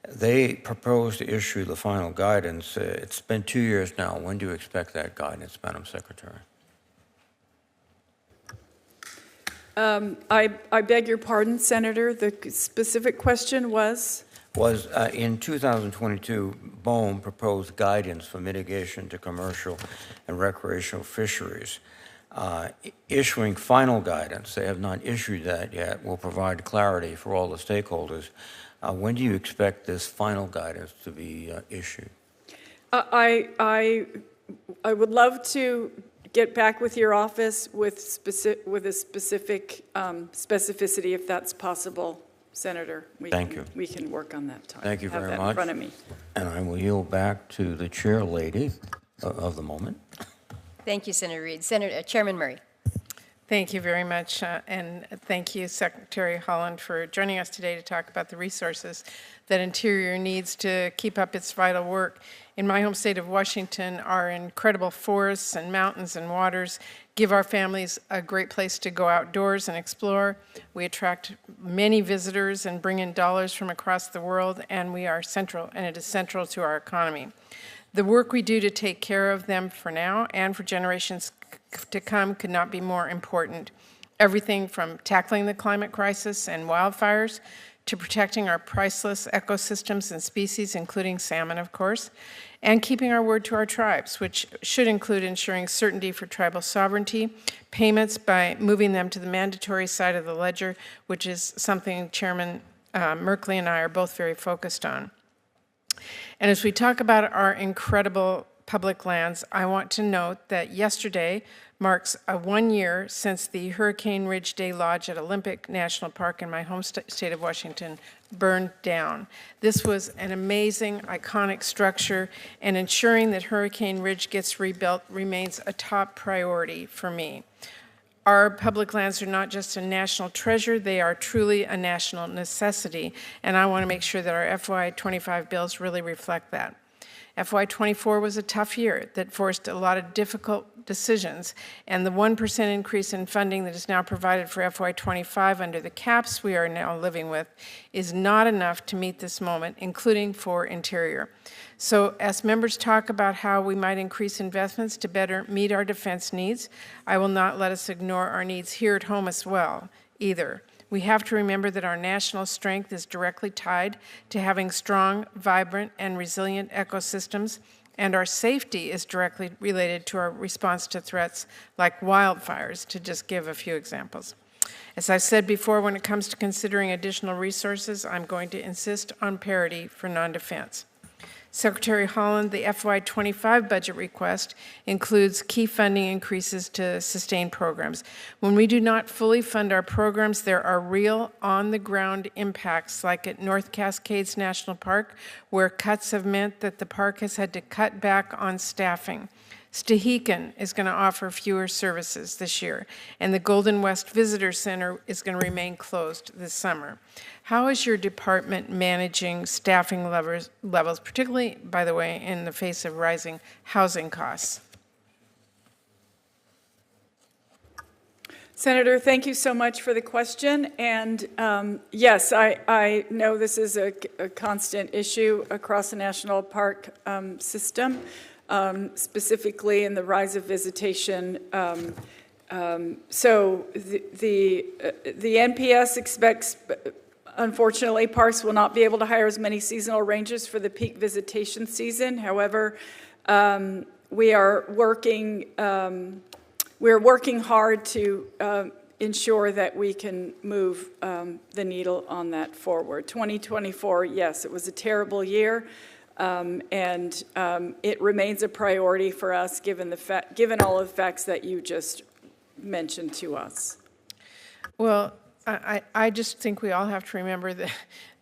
They proposed to issue the final guidance. It's been 2 years now. When do you expect that guidance, Madam Secretary? I beg your pardon, Senator. The specific question was? In 2022, BOEM proposed guidance for mitigation to commercial and recreational fisheries. Issuing final guidance, they have not issued that yet, will provide clarity for all the stakeholders. When do you expect this final guidance to be issued? I would love to get back with your office with a specific specificity, if that's possible, Senator. Thank you. We can work on that time. Thank you very much. Have that in front of me. And I will yield back to the chair lady of the moment. Thank you, Senator Reid. Chairman Murray. Thank you very much, and thank you, Secretary Haaland, for joining us today to talk about the resources that Interior needs to keep up its vital work. In my home state of Washington, our incredible forests and mountains and waters give our families a great place to go outdoors and explore. We attract many visitors and bring in dollars from across the world, and we are central, and it is central to our economy. The work we do to take care of them for now and for generations to come could not be more important. Everything from tackling the climate crisis and wildfires to protecting our priceless ecosystems and species, including salmon, of course, and keeping our word to our tribes, which should include ensuring certainty for tribal sovereignty, payments by moving them to the mandatory side of the ledger, which is something Chairman Merkley and I are both very focused on. And as we talk about our incredible public lands, I want to note that yesterday marks 1 year since the Hurricane Ridge Day Lodge at Olympic National Park in my home state of Washington burned down. This was an amazing, iconic structure, and ensuring that Hurricane Ridge gets rebuilt remains a top priority for me. Our public lands are not just a national treasure, they are truly a national necessity, and I want to make sure that our FY25 bills really reflect that. FY24 was a tough year that forced a lot of difficult decisions, and the 1% increase in funding that is now provided for FY25 under the caps we are now living with is not enough to meet this moment, including for Interior. So as members talk about how we might increase investments to better meet our defense needs, I will not let us ignore our needs here at home as well, either. We have to remember that our national strength is directly tied to having strong, vibrant, and resilient ecosystems, and our safety is directly related to our response to threats like wildfires, to just give a few examples. As I've said before, when it comes to considering additional resources, I'm going to insist on parity for non-defense. Secretary Haaland, the FY25 budget request includes key funding increases to sustain programs. When we do not fully fund our programs, there are real on-the-ground impacts, like at North Cascades National Park, where cuts have meant that the park has had to cut back on staffing. Stehekin is going to offer fewer services this year, and the Golden West Visitor Center is going to remain closed this summer. How is your department managing staffing levels, particularly, by the way, in the face of rising housing costs? Senator, thank you so much for the question. And yes, I know this is a constant issue across the national park system, specifically in the rise of visitation. So the NPS expects, unfortunately, parks will not be able to hire as many seasonal rangers for the peak visitation season. However, we are working. We're working hard to ensure that we can move the needle on that forward. 2024, yes, it was a terrible year, and it remains a priority for us given all of the facts that you just mentioned to us. Well, I just think we all have to remember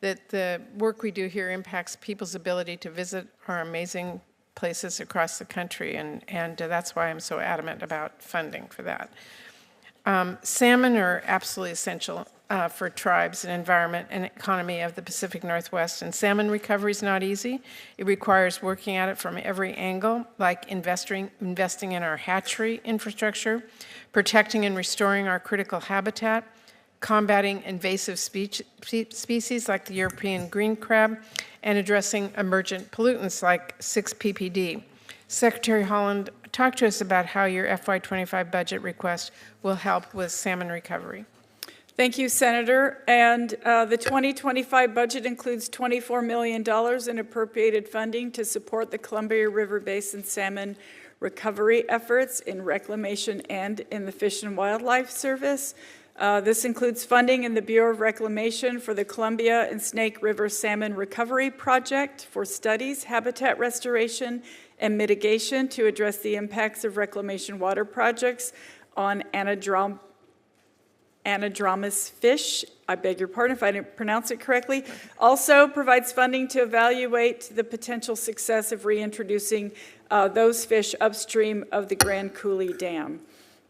that the work we do here impacts people's ability to visit our amazing places across the country, and that's why I'm so adamant about funding for that. Salmon are absolutely essential for tribes and environment and economy of the Pacific Northwest, and salmon recovery is not easy. It requires working at it from every angle, like investing in our hatchery infrastructure, protecting and restoring our critical habitat, combating invasive species like the European green crab, and addressing emergent pollutants like 6-PPD. Secretary Haaland, talk to us about how your FY25 budget request will help with salmon recovery. Thank you, Senator. And the 2025 budget includes $24 million in appropriated funding to support the Columbia River Basin salmon recovery efforts in reclamation and in the Fish and Wildlife Service. This includes funding in the Bureau of Reclamation for the Columbia and Snake River Salmon Recovery Project for studies, habitat restoration, and mitigation to address the impacts of reclamation water projects on anadromous fish. I beg your pardon if I didn't pronounce it correctly. Also provides funding to evaluate the potential success of reintroducing those fish upstream of the Grand Coulee Dam.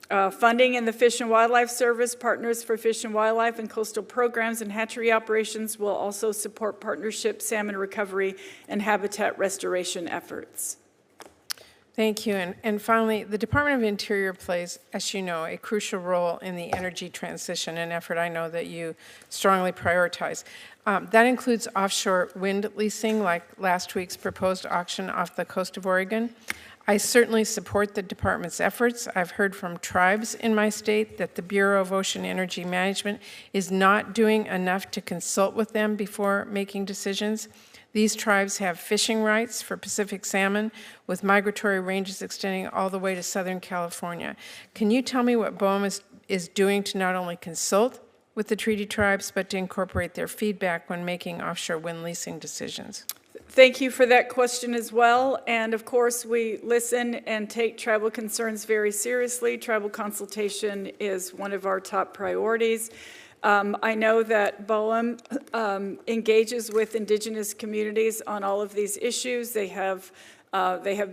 Funding in the Fish and Wildlife Service, Partners for Fish and Wildlife, and coastal programs and hatchery operations will also support partnership salmon recovery and habitat restoration efforts. Thank you. And finally, the Department of Interior plays, as you know, a crucial role in the energy transition, an effort I know that you strongly prioritize. That includes offshore wind leasing, like last week's proposed auction off the coast of Oregon. I certainly support the department's efforts. I've heard from tribes in my state that the Bureau of Ocean Energy Management is not doing enough to consult with them before making decisions. These tribes have fishing rights for Pacific salmon, with migratory ranges extending all the way to Southern California. Can you tell me what BOEM is doing to not only consult with the treaty tribes, but to incorporate their feedback when making offshore wind leasing decisions? Thank you for that question as well. And of course, we listen and take tribal concerns very seriously. Tribal consultation is one of our top priorities. I know that BOEM engages with indigenous communities on all of these issues. They have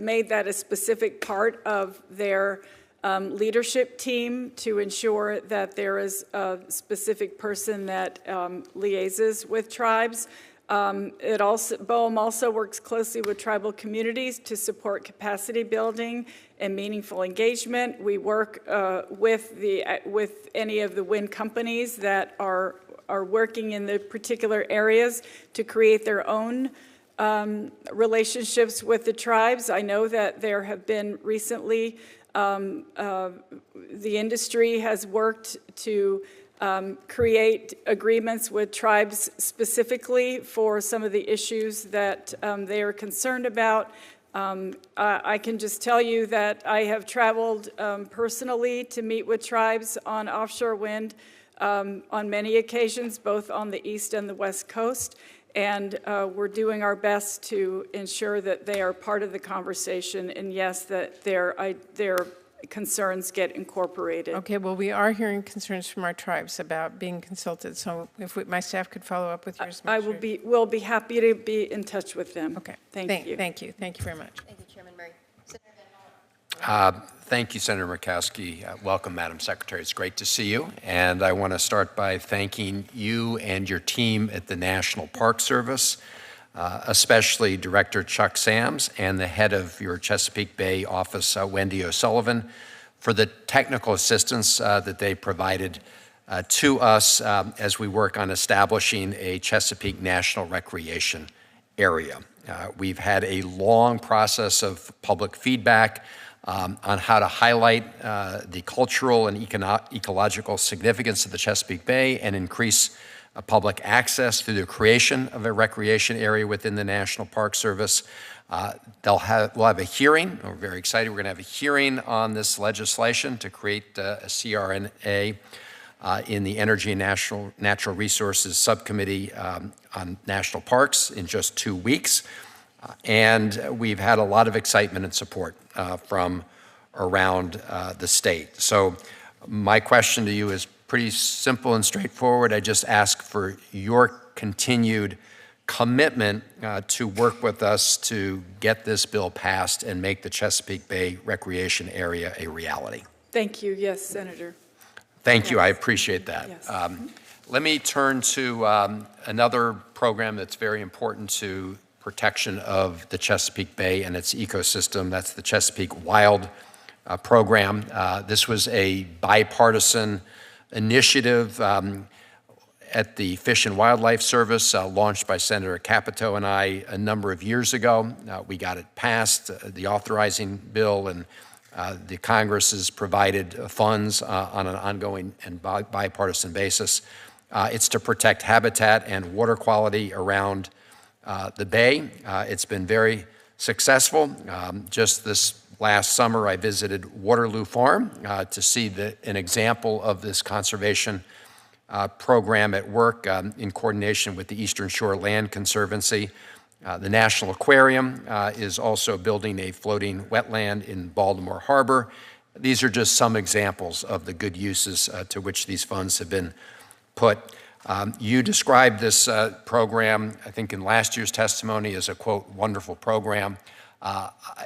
made that a specific part of their leadership team to ensure that there is a specific person that liaises with tribes. BOEM also works closely with tribal communities to support capacity building and meaningful engagement. We work with any of the wind companies that are working in the particular areas to create their own relationships with the tribes. I know that there have been recently, the industry has worked to create agreements with tribes specifically for some of the issues that they are concerned about. I can just tell you that I have traveled personally to meet with tribes on offshore wind on many occasions, both on the east and the west coast, and we're doing our best to ensure that they are part of the conversation, and yes, that their concerns get incorporated. Okay, well, we are hearing concerns from our tribes about being consulted, so if my staff could follow up with yours. We'll be happy to be in touch with them. Okay, Thank you. Thank you very much. Thank you, Chairman Murray. Senator Deb Thank you, Senator Murkowski. Welcome, Madam Secretary. It's great to see you. And I want to start by thanking you and your team at the National Park Service, especially Director Chuck Sams and the head of your Chesapeake Bay office, Wendy O'Sullivan, for the technical assistance that they provided to us as we work on establishing a Chesapeake National Recreation Area. We've had a long process of public feedback on how to highlight the cultural and ecological significance of the Chesapeake Bay and increase public access through the creation of a recreation area within the National Park Service. We'll have a hearing. We're very excited. We're going to have a hearing on this legislation to create a CRNA in the Energy and Natural Resources Subcommittee on National Parks in just 2 weeks. And we've had a lot of excitement and support from around the state. So my question to you is pretty simple and straightforward. I just ask for your continued commitment to work with us to get this bill passed and make the Chesapeake Bay Recreation Area a reality. Thank you. Yes, Senator. Thank you. I appreciate that. Yes. Let me turn to another program that's very important to protection of the Chesapeake Bay and its ecosystem. That's the Chesapeake Wild program. This was a bipartisan initiative at the Fish and Wildlife Service, launched by Senator Capito and I a number of years ago. We got it passed, the authorizing bill, and the Congress has provided funds on an ongoing and bipartisan basis. It's to protect habitat and water quality around the Bay. It's been very successful. Just this last summer, I visited Waterloo Farm to see an example of this conservation program at work in coordination with the Eastern Shore Land Conservancy. The National Aquarium is also building a floating wetland in Baltimore Harbor. These are just some examples of the good uses to which these funds have been put. You described this program, I think in last year's testimony, as a, quote, wonderful program.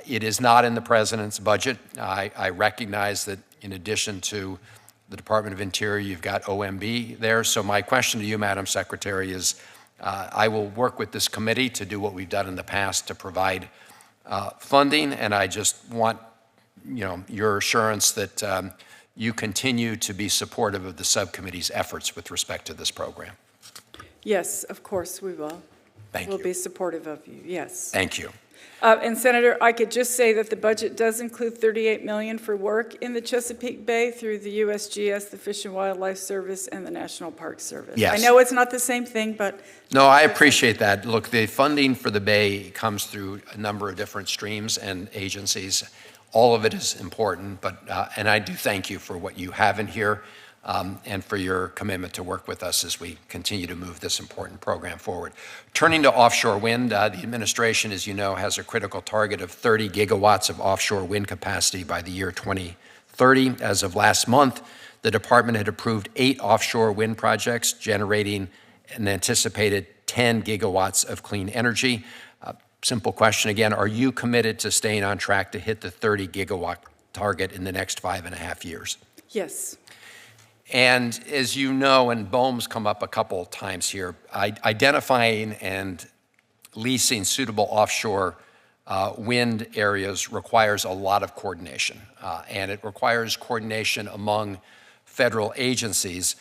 It is not in the president's budget. I recognize that in addition to the Department of Interior, you've got OMB there. So my question to you, Madam Secretary, is I will work with this committee to do what we've done in the past to provide funding, and I just want your assurance that you continue to be supportive of the subcommittee's efforts with respect to this program. Yes, of course we will. Thank you. We'll be supportive of you, yes. Thank you. And Senator, I could just say that the budget does include $38 million for work in the Chesapeake Bay through the USGS, the Fish and Wildlife Service, and the National Park Service. Yes. I know it's not the same thing, but... No, I appreciate that. Look, the funding for the Bay comes through a number of different streams and agencies. All of it is important, but and I do thank you for what you have in here and for your commitment to work with us as we continue to move this important program forward. Turning to offshore wind, the administration, as you know, has a critical target of 30 gigawatts of offshore wind capacity by the year 2030. As of last month, the department had approved 8 offshore wind projects generating an anticipated 10 gigawatts of clean energy. Simple question again, are you committed to staying on track to hit the 30 gigawatt target in the next 5.5 years? Yes. And as you know, and BOEM's come up a couple of times here, identifying and leasing suitable offshore wind areas requires a lot of coordination. And it requires coordination among federal agencies.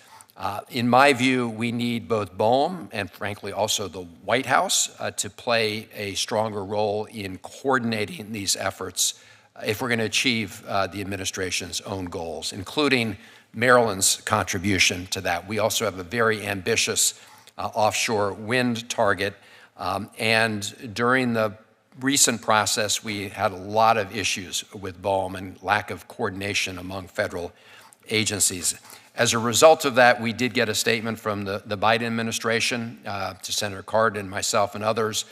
In my view, we need both BOEM and, frankly, also the White House to play a stronger role in coordinating these efforts if we're going to achieve the administration's own goals, including Maryland's contribution to that. We also have a very ambitious offshore wind target. And during the recent process, we had a lot of issues with BOEM and lack of coordination among federal agencies. As a result of that, we did get a statement from the Biden administration to Senator Cardin, myself, and others,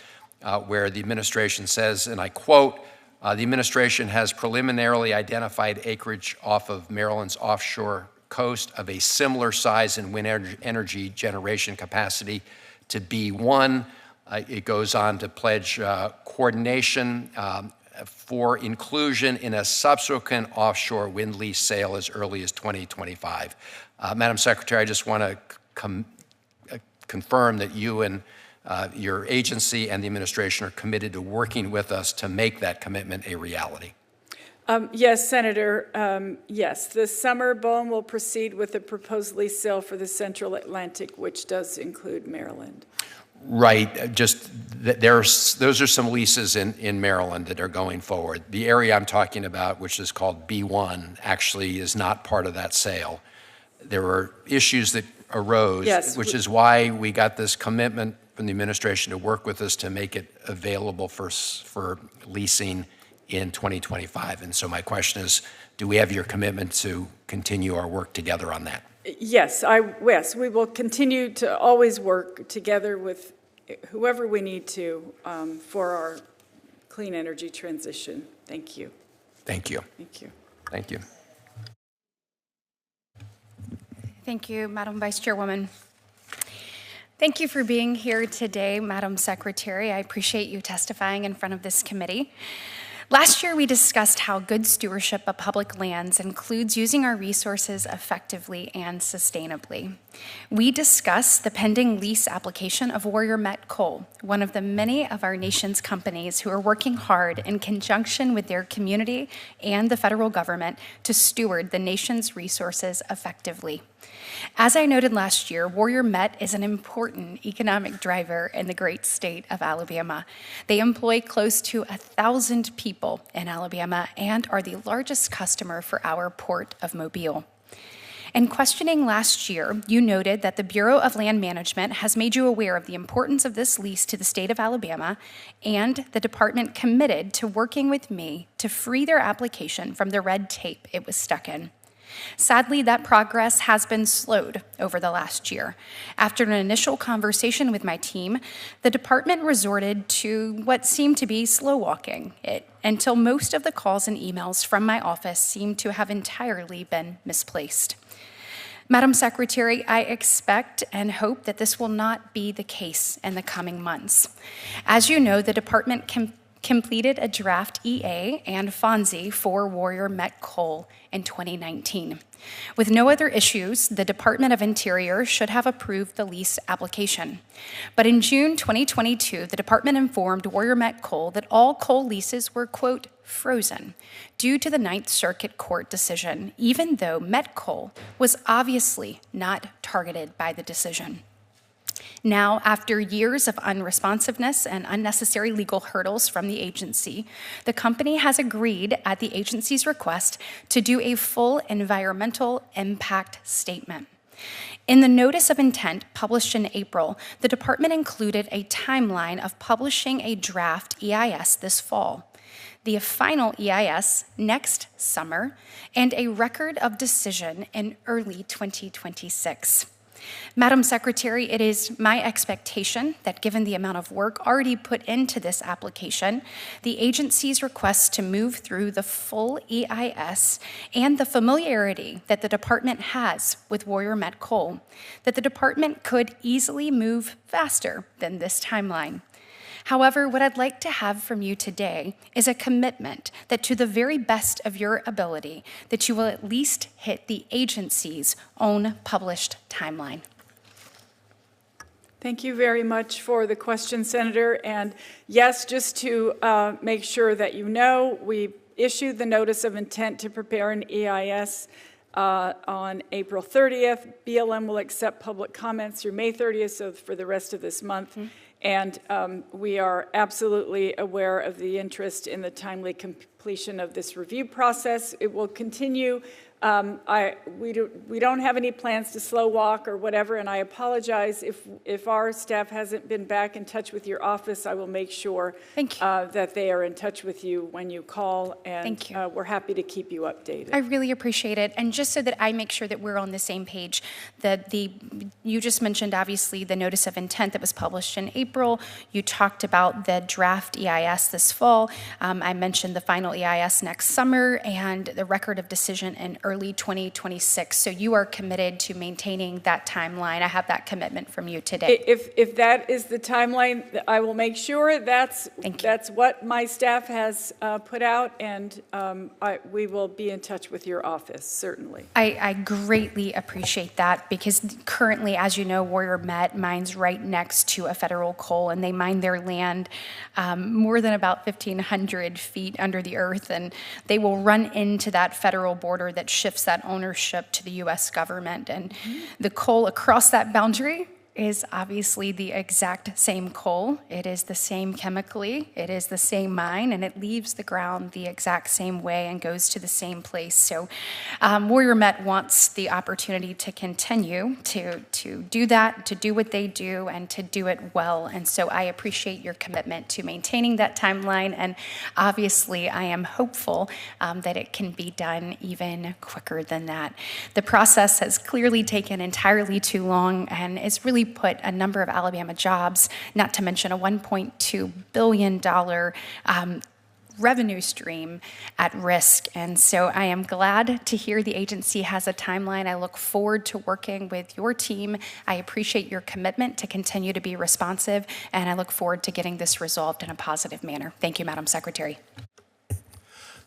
where the administration says, and I quote, the administration has preliminarily identified acreage off of Maryland's offshore coast of a similar size and wind energy generation capacity to B1. It goes on to pledge coordination for inclusion in a subsequent offshore wind lease sale as early as 2025. Madam Secretary, I just want to confirm that you and your agency and the administration are committed to working with us to make that commitment a reality. Yes, Senator. Yes, this summer, BOEM will proceed with a proposed lease sale for the Central Atlantic, which does include Maryland. Right. Just those are some leases in Maryland that are going forward. The area I'm talking about, which is called B1, actually is not part of that sale. There were issues that arose, yes, which is why we got this commitment from the administration to work with us to make it available for leasing in 2025. And so my question is, do we have your commitment to continue our work together on that? Yes, we will continue to always work together with whoever we need to for our clean energy transition. Thank you. Thank you. Thank you. Thank you. Thank you, Madam Vice Chairwoman. Thank you for being here today, Madam Secretary. I appreciate you testifying in front of this committee. Last year, we discussed how good stewardship of public lands includes using our resources effectively and sustainably. We discussed the pending lease application of Warrior Met Coal, one of the many of our nation's companies who are working hard in conjunction with their community and the federal government to steward the nation's resources effectively. As I noted last year, Warrior Met is an important economic driver in the great state of Alabama. They employ close to 1,000 people in Alabama and are the largest customer for our Port of Mobile. In questioning last year, you noted that the Bureau of Land Management has made you aware of the importance of this lease to the state of Alabama, and the department committed to working with me to free their application from the red tape it was stuck in. Sadly, that progress has been slowed over the last year. After an initial conversation with my team, the department resorted to what seemed to be slow walking it until most of the calls and emails from my office seemed to have entirely been misplaced. Madam Secretary, I expect and hope that this will not be the case in the coming months. As you know, the department completed a draft EA and FONSI for Warrior Met Coal in 2019. With no other issues, the Department of Interior should have approved the lease application. But in June 2022, the department informed Warrior Met Coal that all coal leases were, quote, frozen due to the Ninth Circuit Court decision, even though Met Coal was obviously not targeted by the decision. Now, after years of unresponsiveness and unnecessary legal hurdles from the agency, the company has agreed at the agency's request to do a full environmental impact statement. In the notice of intent published in April, the department included a timeline of publishing a draft EIS this fall, the final EIS next summer, and a record of decision in early 2026. Madam Secretary, it is my expectation that given the amount of work already put into this application, the agency's request to move through the full EIS and the familiarity that the department has with Warrior Met Coal, that the department could easily move faster than this timeline. However, what I'd like to have from you today is a commitment that to the very best of your ability, that you will at least hit the agency's own published timeline. Thank you very much for the question, Senator. And yes, just to make sure that you know, we issued the notice of intent to prepare an EIS on April 30th. BLM will accept public comments through May 30th, so for the rest of this month. Mm-hmm. And we are absolutely aware of the interest in the timely completion of this review process. It will continue. We don't have any plans to slow walk or whatever, and I apologize if our staff hasn't been back in touch with your office. I will make sure that they are in touch with you when you call, and we're happy to keep you updated. I really appreciate it. And just so that I make sure that we're on the same page, you just mentioned, obviously, the notice of intent that was published in April. You talked about the draft EIS this fall. I mentioned the final EIS next summer and the record of decision in early 2026. So you are committed to maintaining that timeline. I have that commitment from you today. If that is the timeline, I will make sure that's what my staff has put out, and we will be in touch with your office, certainly. I greatly appreciate that, because currently, as you know, Warrior Met mines right next to a federal coal, and they mine their land more than about 1,500 feet under the earth, and they will run into that federal border that shifts that ownership to the U.S. government. And the coal across that boundary is obviously the exact same coal. It is the same chemically, it is the same mine, and it leaves the ground the exact same way and goes to the same place. So Warrior Met wants the opportunity to continue to do that, to do what they do, and to do it well. And so I appreciate your commitment to maintaining that timeline, and obviously I am hopeful that it can be done even quicker than that. The process has clearly taken entirely too long, and it's really put a number of Alabama jobs, not to mention a $1.2 billion revenue stream, at risk. And so I am glad to hear the agency has a timeline. I look forward to working with your team. I appreciate your commitment to continue to be responsive, and I look forward to getting this resolved in a positive manner. Thank you, Madam Secretary.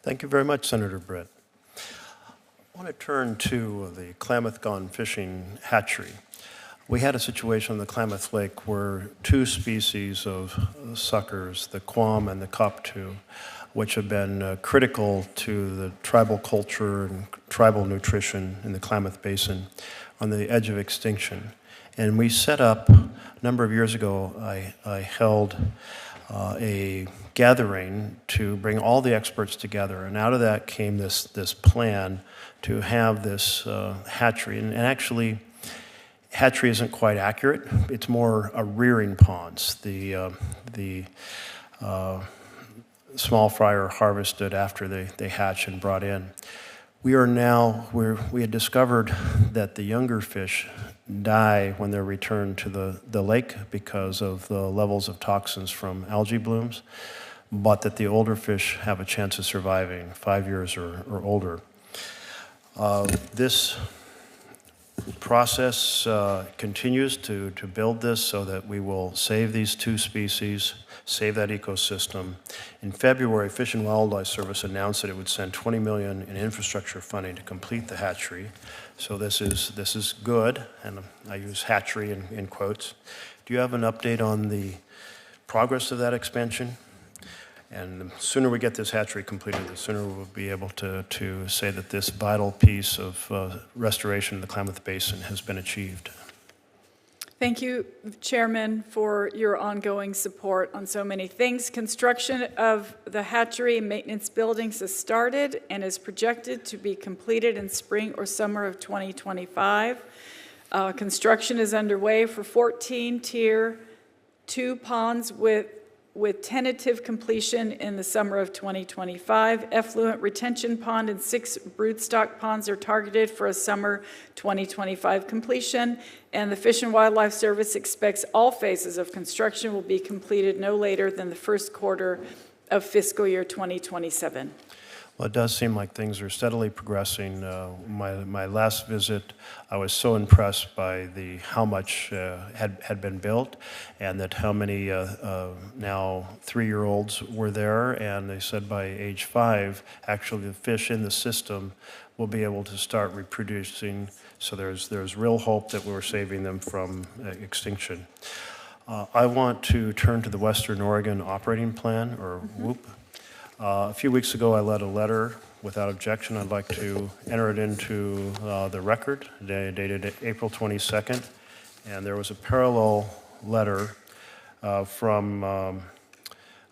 Thank you very much, Senator Britt. I want to turn to the Klamath Gone Fishing hatchery. We had a situation on the Klamath Lake where two species of suckers, the quam and the cockatoo, which have been critical to the tribal culture and tribal nutrition in the Klamath Basin, on the edge of extinction. And we set up, a number of years ago, I held a gathering to bring all the experts together, and out of that came this plan to have this hatchery. And actually, hatchery isn't quite accurate. It's more a rearing ponds. The small fry are harvested after they hatch and brought in. We had discovered that the younger fish die when they're returned to the lake because of the levels of toxins from algae blooms, but that the older fish have a chance of surviving 5 years or older. This process continues to build this so that we will save these two species, save that ecosystem. In February, Fish and Wildlife Service announced that it would send $20 million in infrastructure funding to complete the hatchery. So this is good, and I use hatchery in quotes. Do you have an update on the progress of that expansion? And the sooner we get this hatchery completed, the sooner we'll be able to say that this vital piece of restoration in the Klamath Basin has been achieved. Thank you, Chairman, for your ongoing support on so many things. Construction of the hatchery and maintenance buildings has started and is projected to be completed in spring or summer of 2025. Construction is underway for 14 Tier 2 ponds with tentative completion in the summer of 2025. Effluent retention pond and 6 broodstock ponds are targeted for a summer 2025 completion, and the Fish and Wildlife Service expects all phases of construction will be completed no later than the first quarter of fiscal year 2027. Well, it does seem like things are steadily progressing. My last visit, I was so impressed by how much had been built, and that how many now 3-year-olds were there. And they said by age 5, actually the fish in the system will be able to start reproducing. So there's real hope that we're saving them from extinction. I want to turn to the Western Oregon Operating Plan, or WOOP. A few weeks ago, I led a letter without objection. I'd like to enter it into the record, dated April 22nd. And there was a parallel letter from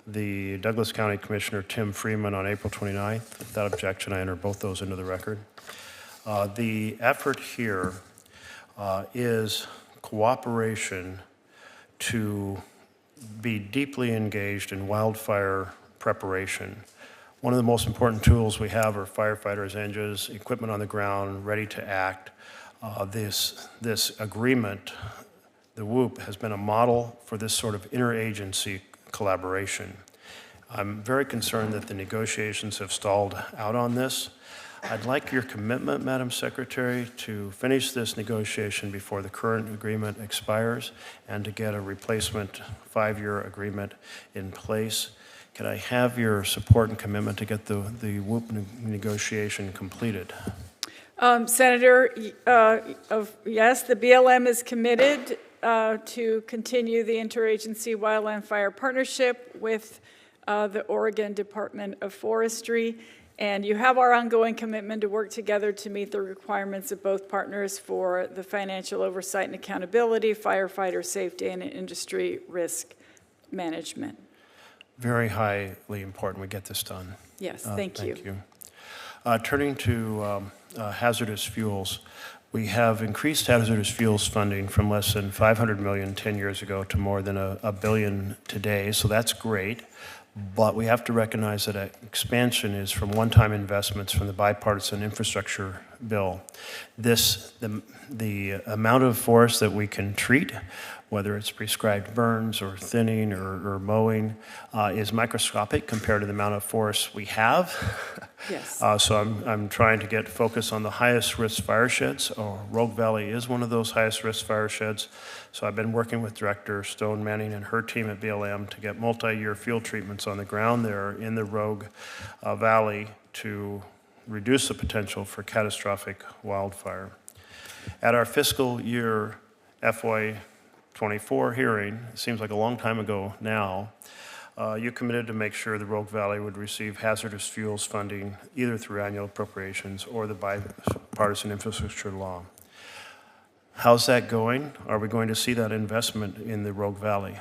the Douglas County Commissioner Tim Freeman on April 29th. Without objection, I enter both those into the record. The effort here is cooperation to be deeply engaged in wildfire preparation. One of the most important tools we have are firefighters, engines, equipment on the ground, ready to act. This agreement, the WOOP, has been a model for this sort of interagency collaboration. I'm very concerned that the negotiations have stalled out on this. I'd like your commitment, Madam Secretary, to finish this negotiation before the current agreement expires and to get a replacement 5-year agreement in place. Could I have your support and commitment to get the WOOP negotiation completed? Senator, yes, the BLM is committed to continue the interagency wildland fire partnership with the Oregon Department of Forestry. And you have our ongoing commitment to work together to meet the requirements of both partners for the financial oversight and accountability, firefighter safety, and industry risk management. Very highly important we get this done. Yes, thank you. Thank you. Turning to hazardous fuels, we have increased hazardous fuels funding from less than $500 million 10 years ago to more than $1 billion today, so that's great. But we have to recognize that expansion is from one-time investments from the bipartisan infrastructure bill. The amount of forest that we can treat, whether it's prescribed burns or thinning or mowing, is microscopic compared to the amount of forest we have. Yes. So I'm trying to get focus on the highest risk fire sheds. Rogue Valley is one of those highest risk fire sheds. So I've been working with Director Stone Manning and her team at BLM to get multi-year field treatments on the ground there in the Rogue Valley to reduce the potential for catastrophic wildfire. At our fiscal year FY24 hearing, it seems like a long time ago now, you committed to make sure the Rogue Valley would receive hazardous fuels funding either through annual appropriations or the bipartisan infrastructure law. How's that going? Are we going to see that investment in the Rogue Valley?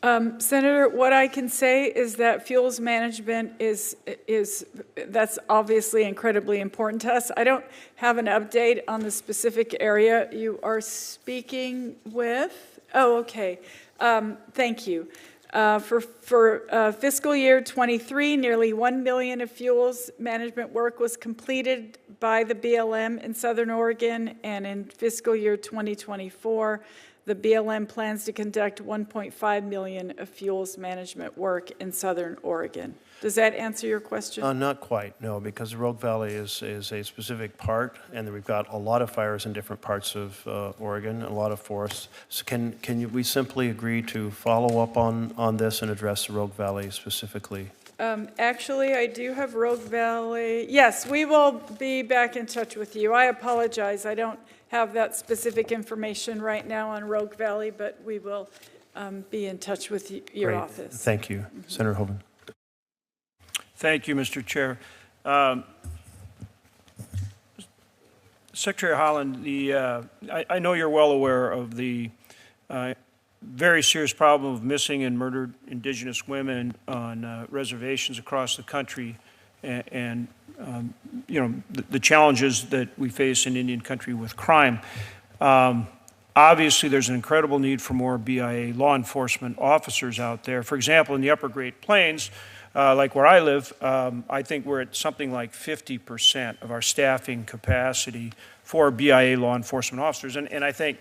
Senator, what I can say is that fuels management that's obviously incredibly important to us. I don't have an update on the specific area you are speaking with. Oh, okay. Thank you. For fiscal year 23, nearly $1 million of fuels management work was completed by the BLM in Southern Oregon, and in fiscal year 2024, the BLM plans to conduct $1.5 million of fuels management work in Southern Oregon. Does that answer your question? Not quite, no, because the Rogue Valley is a specific part, and we've got a lot of fires in different parts of Oregon, a lot of forests. So can we simply agree to follow up on this and address the Rogue Valley specifically? Actually, I do have Rogue Valley. Yes, we will be back in touch with you. I apologize. I don't have that specific information right now on Rogue Valley, but we will be in touch with your Great. office. Thank you. Senator Hoven. Thank you, Mr. Chair. Secretary Haaland, I know you're well aware of the very serious problem of missing and murdered Indigenous women on reservations across the country, and you know, the challenges that we face in Indian country with crime. Obviously, there's an incredible need for more BIA law enforcement officers out there. For example, in the Upper Great Plains, like where I live, I think we're at something like 50% of our staffing capacity for BIA law enforcement officers. And I think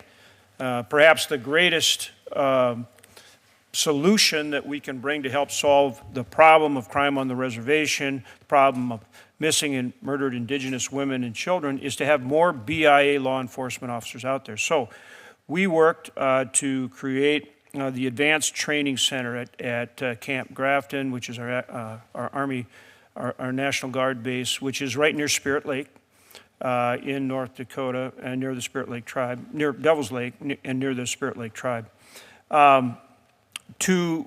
perhaps the greatest solution that we can bring to help solve the problem of crime on the reservation, the problem of missing and murdered Indigenous women and children, is to have more BIA law enforcement officers out there. So we worked to create the Advanced Training Center at Camp Grafton, which is our Army, our National Guard base, which is right near Spirit Lake in North Dakota, and near the Spirit Lake tribe, near Devil's Lake, and near the Spirit Lake tribe, to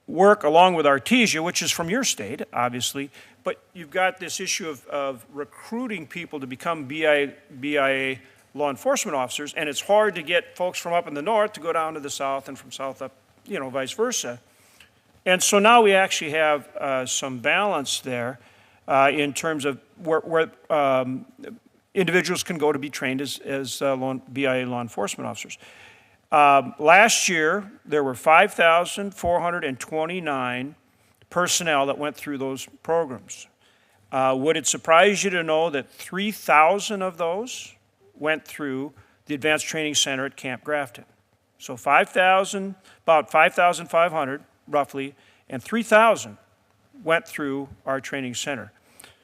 work along with Artesia, which is from your state, obviously, but you've got this issue of recruiting people to become BIA law enforcement officers, and it's hard to get folks from up in the north to go down to the south and from south up, you know, vice versa. And so now we actually have some balance there in terms of where individuals can go to be trained as BIA law enforcement officers. Last year, there were 5,429 personnel that went through those programs. Would it surprise you to know that 3,000 of those went through the Advanced Training Center at Camp Grafton? So 5,000, about 5,500 roughly, and 3,000 went through our training center.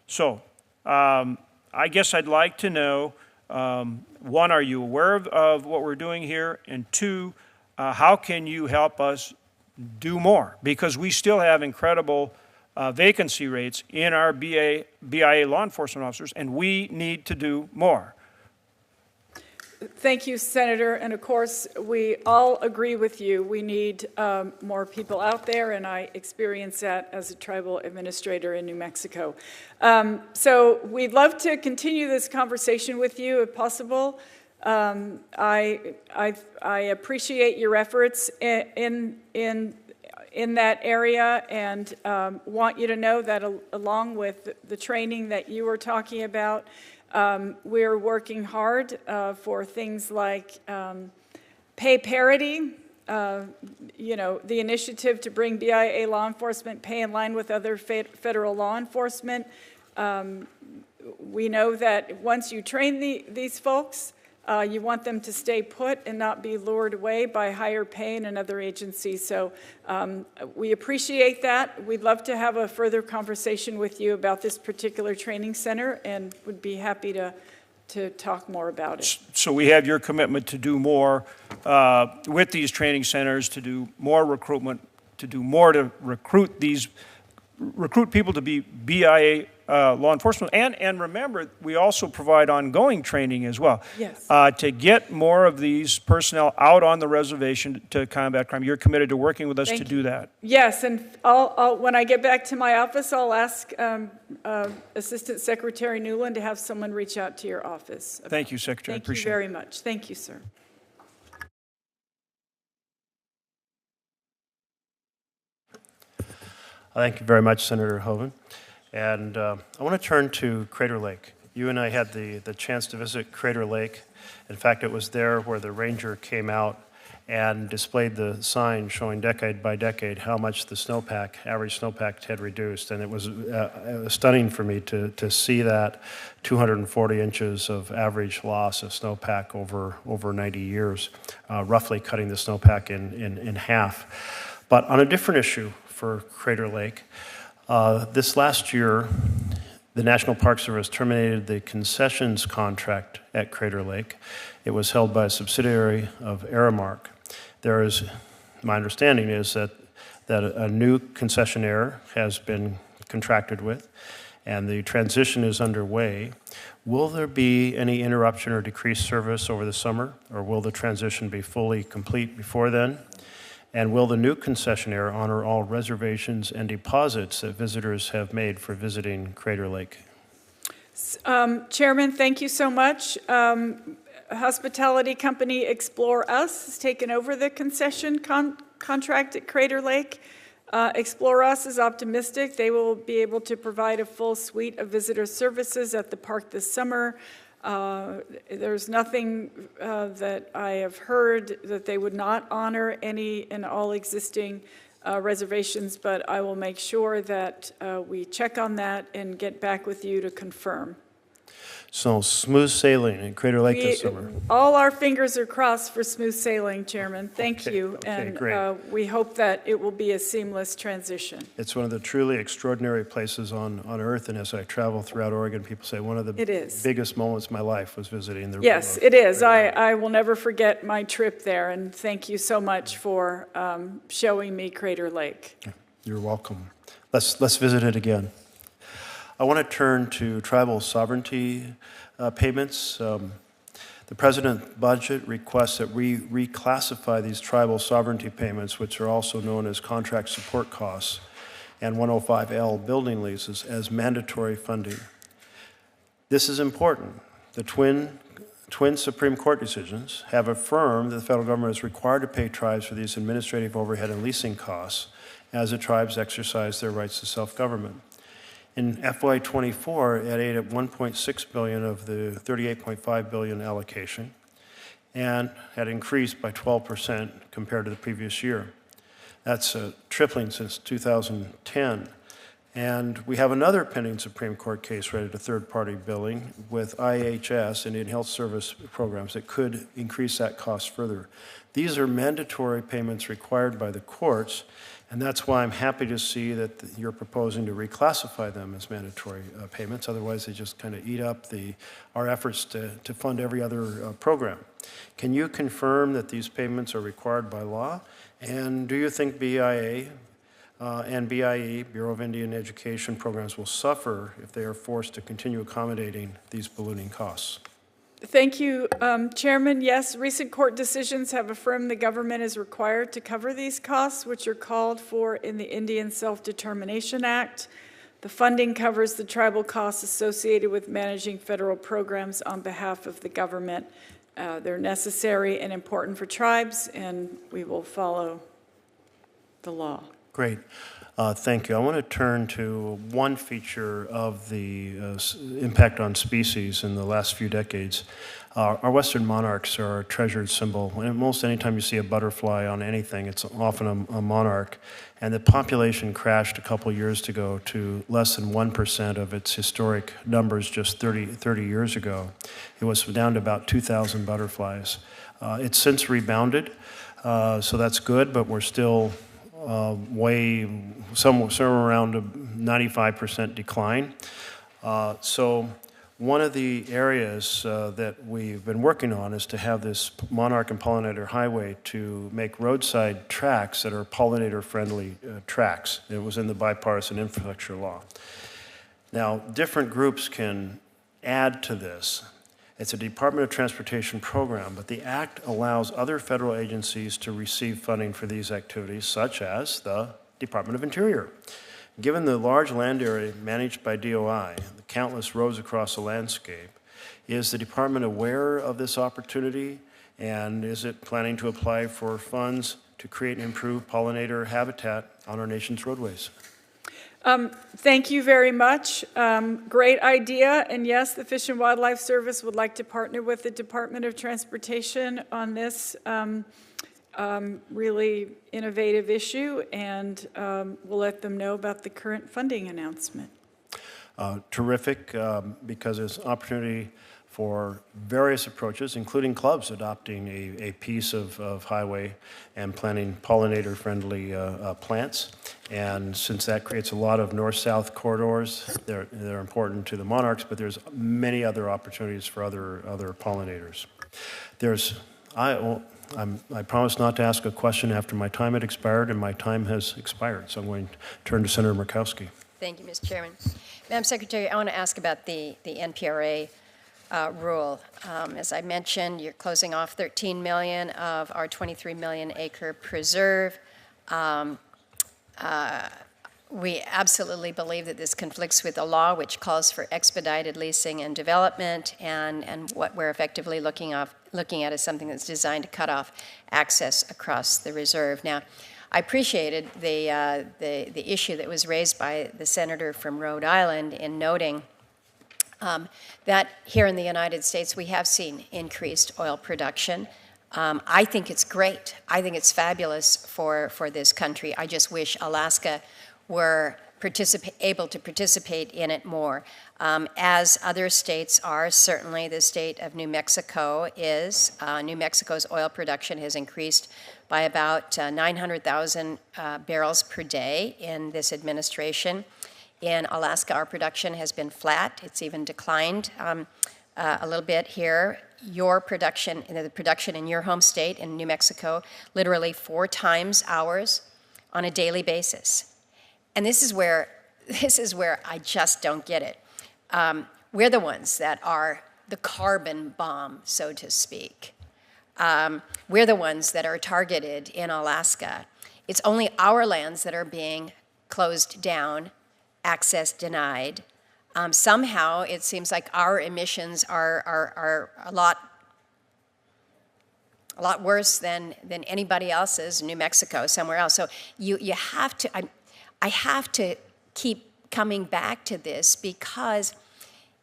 So I guess I'd like to know, one, are you aware of what we're doing here? And two, how can you help us do more? Because we still have incredible vacancy rates in our BIA law enforcement officers, and we need to do more. Thank you, Senator. And of course, we all agree with you. We need more people out there, and I experience that as a tribal administrator in New Mexico. So we'd love to continue this conversation with you if possible. I appreciate your efforts in that area, and want you to know that along with the training that you were talking about, we're working hard for things like pay parity, the initiative to bring BIA law enforcement pay in line with other federal law enforcement. We know that once you train these folks, you want them to stay put and not be lured away by higher pay in another agency. So we appreciate that. We'd love to have a further conversation with you about this particular training center, and would be happy to talk more about it. So we have your commitment to do more with these training centers, to do more recruitment, to do more to recruit people to be BIA law enforcement. And remember, we also provide ongoing training as well. Yes. To get more of these personnel out on the reservation to combat crime. You're committed to working with us to do that. Yes, and I'll when I get back to my office, I'll ask Assistant Secretary Newland to have someone reach out to your office. Thank you, Secretary. Thank you very much. Thank you, sir. Thank you very much, Senator Hoeven. And I want to turn to Crater Lake. You and I had the chance to visit Crater Lake. In fact, it was there where the ranger came out and displayed the sign showing decade by decade how much the average snowpack had reduced. And it was stunning for me to see that 240 inches of average loss of snowpack over 90 years, roughly cutting the snowpack in half. But on a different issue for Crater Lake, this last year, the National Park Service terminated the concessions contract at Crater Lake. It was held by a subsidiary of Aramark. My understanding is that a new concessionaire has been contracted with, and the transition is underway. Will there be any interruption or decreased service over the summer, or will the transition be fully complete before then? And will the new concessionaire honor all reservations and deposits that visitors have made for visiting Crater Lake? Chairman, thank you so much. Hospitality company Explore Us has taken over the concession contract at Crater Lake. Explore Us is optimistic they will be able to provide a full suite of visitor services at the park this summer. There's nothing that I have heard that they would not honor any and all existing reservations, but I will make sure that we check on that and get back with you to confirm. So smooth sailing in Crater Lake this summer. All our fingers are crossed for smooth sailing, Chairman. Thank you. And great. We hope that it will be a seamless transition. It's one of the truly extraordinary places on earth, and as I travel throughout Oregon, people say one of the biggest moments of my life was visiting the Yes, it is. I will never forget my trip there, and thank you so much for showing me Crater Lake. You're welcome. Let's visit it again. I want to turn to tribal sovereignty payments. The President's budget requests that we reclassify these tribal sovereignty payments, which are also known as contract support costs, and 105L building leases as mandatory funding. This is important. The twin Supreme Court decisions have affirmed that the federal government is required to pay tribes for these administrative overhead and leasing costs as the tribes exercise their rights to self-government. In FY24, it ate at $1.6 billion of the $38.5 billion allocation, and had increased by 12% compared to the previous year. That's tripling since 2010. And we have another pending Supreme Court case related to third-party billing with IHS, Indian Health Service programs, that could increase that cost further. These are mandatory payments required by the courts, and that's why I'm happy to see that you're proposing to reclassify them as mandatory payments. Otherwise, they just kind of eat up our efforts to fund every other program. Can you confirm that these payments are required by law? And do you think BIA and BIE, Bureau of Indian Education programs, will suffer if they are forced to continue accommodating these ballooning costs? Thank you, Chairman. Yes, recent court decisions have affirmed the government is required to cover these costs, which are called for in the Indian Self-Determination Act. The funding covers the tribal costs associated with managing federal programs on behalf of the government. They're necessary and important for tribes, and we will follow the law. Great. Thank you. I want to turn to one feature of the impact on species in the last few decades. Our western monarchs are a treasured symbol. Most anytime you see a butterfly on anything, it's often a monarch. And the population crashed a couple years ago to less than 1% of its historic numbers just 30 years ago. It was down to about 2,000 butterflies. It's since rebounded, so that's good, but we're still somewhere around a 95% decline. So one of the areas that we've been working on is to have this monarch and pollinator highway to make roadside tracks that are pollinator-friendly tracks. It was in the bipartisan infrastructure law. Now, different groups can add to this. It's a Department of Transportation program, but the Act allows other federal agencies to receive funding for these activities, such as the Department of Interior. Given the large land area managed by DOI, the countless roads across the landscape, is the department aware of this opportunity, and is it planning to apply for funds to create and improve pollinator habitat on our nation's roadways? Thank you very much. Great idea. And yes, the Fish and Wildlife Service would like to partner with the Department of Transportation on this really innovative issue, and we'll let them know about the current funding announcement. Terrific, because there's an opportunity for various approaches, including clubs adopting a piece of highway and planting pollinator-friendly plants. And since that creates a lot of north-south corridors, they're important to the monarchs, but there's many other opportunities for other pollinators. I promised not to ask a question after my time had expired, and my time has expired, so I'm going to turn to Senator Murkowski. Thank you, Mr. Chairman. Madam Secretary, I want to ask about the NPRA rule. As I mentioned, you're closing off 13 million of our 23 million acre preserve. We absolutely believe that this conflicts with the law, which calls for expedited leasing and development, and what we're effectively looking at is something that's designed to cut off access across the reserve. Now, I appreciated the issue that was raised by the senator from Rhode Island in noting that here in the United States we have seen increased oil production. I think it's great. I think it's fabulous for this country. I just wish Alaska were able to participate in it more. As other states are, certainly the state of New Mexico is. New Mexico's oil production has increased by about 900,000 barrels per day in this administration. In Alaska, our production has been flat. It's even declined a little bit here. Your production, the production in your home state in New Mexico, literally 4 times ours on a daily basis. And this is where I just don't get it. We're the ones that are the carbon bomb, so to speak. We're the ones that are targeted in Alaska. It's only our lands that are being closed down, access denied. Somehow it seems like our emissions are a lot worse than anybody else's, New Mexico, somewhere else. So you have to, I have to keep coming back to this because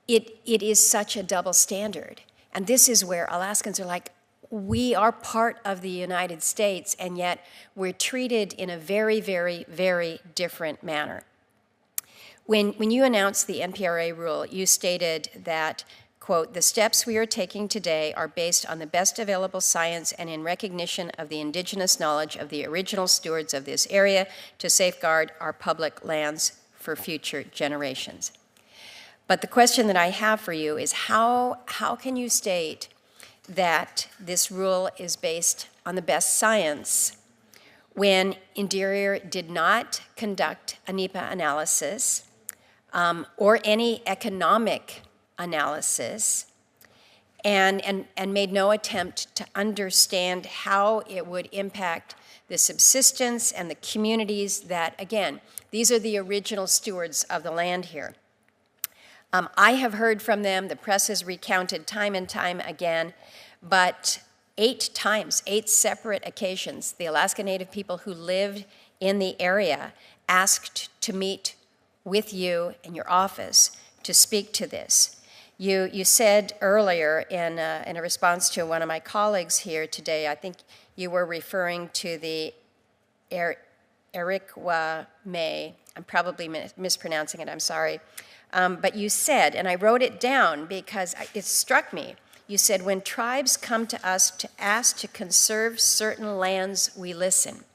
it is such a double standard. And this is where Alaskans are like, we are part of the United States, and yet we're treated in a very, very, very different manner. When you announced the NPRA rule, you stated that, quote, "The steps we are taking today are based on the best available science and in recognition of the indigenous knowledge of the original stewards of this area to safeguard our public lands for future generations." But the question that I have for you is how can you state that this rule is based on the best science when Interior did not conduct a NEPA analysis or any economic analysis and made no attempt to understand how it would impact the subsistence and the communities that, again, these are the original stewards of the land here. I have heard from them, the press has recounted time and time again, but 8 times, 8 separate occasions, the Alaska Native people who lived in the area asked to meet with you in your office to speak to this. You said earlier in a response to one of my colleagues here today, I think you were referring to the Erikwa May, I'm probably mispronouncing it, I'm sorry, but you said, and I wrote it down because it struck me, you said, "When tribes come to us to ask to conserve certain lands, we listen."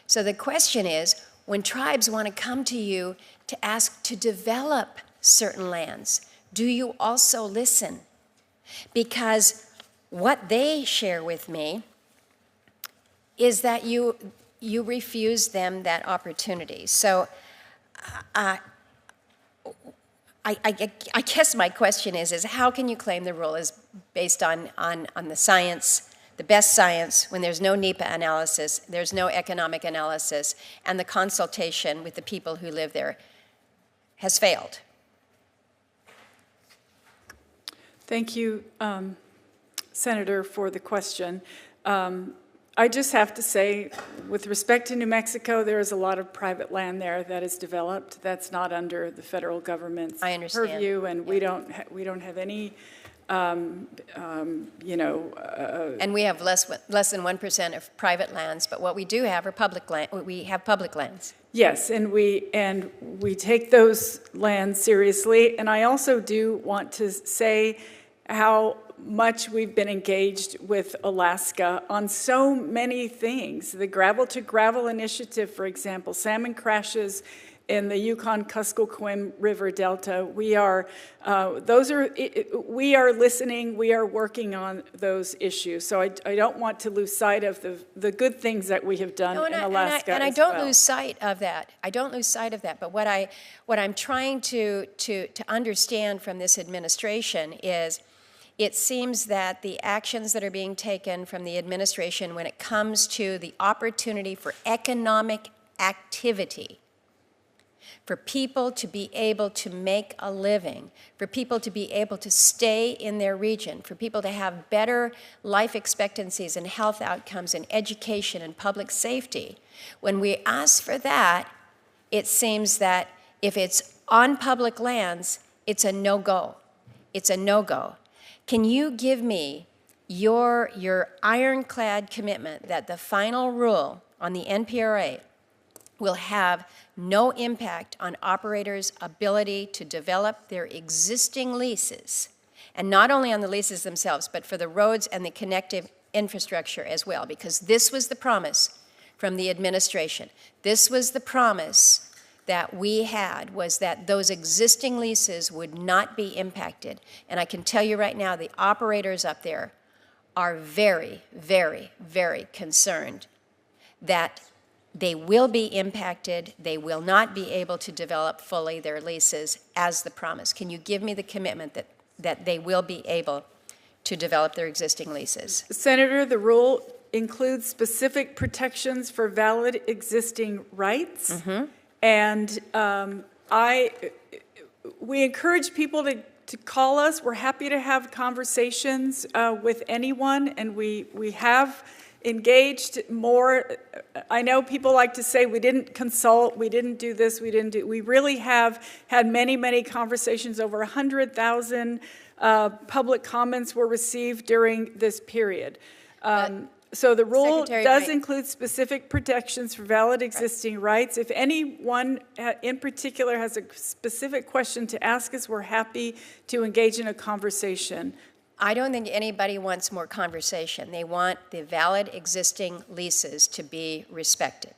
So the question is, when tribes want to come to you to ask to develop certain lands, do you also listen? Because what they share with me is that you refuse them that opportunity. So I guess my question is how can you claim the rule is based on the science, the best science, when there's no NEPA analysis, there's no economic analysis, and the consultation with the people who live there has failed? Thank you, Senator, for the question. I just have to say, with respect to New Mexico, there is a lot of private land there that is developed. That's not under the federal government's purview, and we don't have any, you know. And we have less than 1% of private lands, but what we do have are public land. We have public lands. Yes, and we take those lands seriously. And I also do want to say how much we've been engaged with Alaska on so many things. The Gravel to Gravel initiative, for example, salmon crashes in the Yukon-Kuskokwim River Delta. We are listening, we are working on those issues. So I don't want to lose sight of the good things that we have done in Alaska. And I don't lose sight of that. I don't lose sight of that. But what I'm trying to understand from this administration is, it seems that the actions that are being taken from the administration when it comes to the opportunity for economic activity, for people to be able to make a living, for people to be able to stay in their region, for people to have better life expectancies and health outcomes and education and public safety, when we ask for that, it seems that if it's on public lands, it's a no-go. It's a no-go. Can you give me your ironclad commitment that the final rule on the NPRA will have no impact on operators' ability to develop their existing leases, and not only on the leases themselves, but for the roads and the connective infrastructure as well? Because this was the promise from the administration. This was the promise that we had, was that those existing leases would not be impacted. And I can tell you right now, the operators up there are very, very, very concerned that they will be impacted, they will not be able to develop fully their leases as the promise. Can you give me the commitment that they will be able to develop their existing leases? Senator, the rule includes specific protections for valid existing rights. Mm-hmm. And we encourage people to call us. We're happy to have conversations with anyone, and we have engaged more. I know people like to say we didn't consult, we didn't do this, we really have had many, many conversations. Over 100,000 public comments were received during this period. So the rule Secretary, does may- include specific protections for valid existing rights. If anyone in particular has a specific question to ask us, we're happy to engage in a conversation. I don't think anybody wants more conversation. They want the valid existing leases to be respected,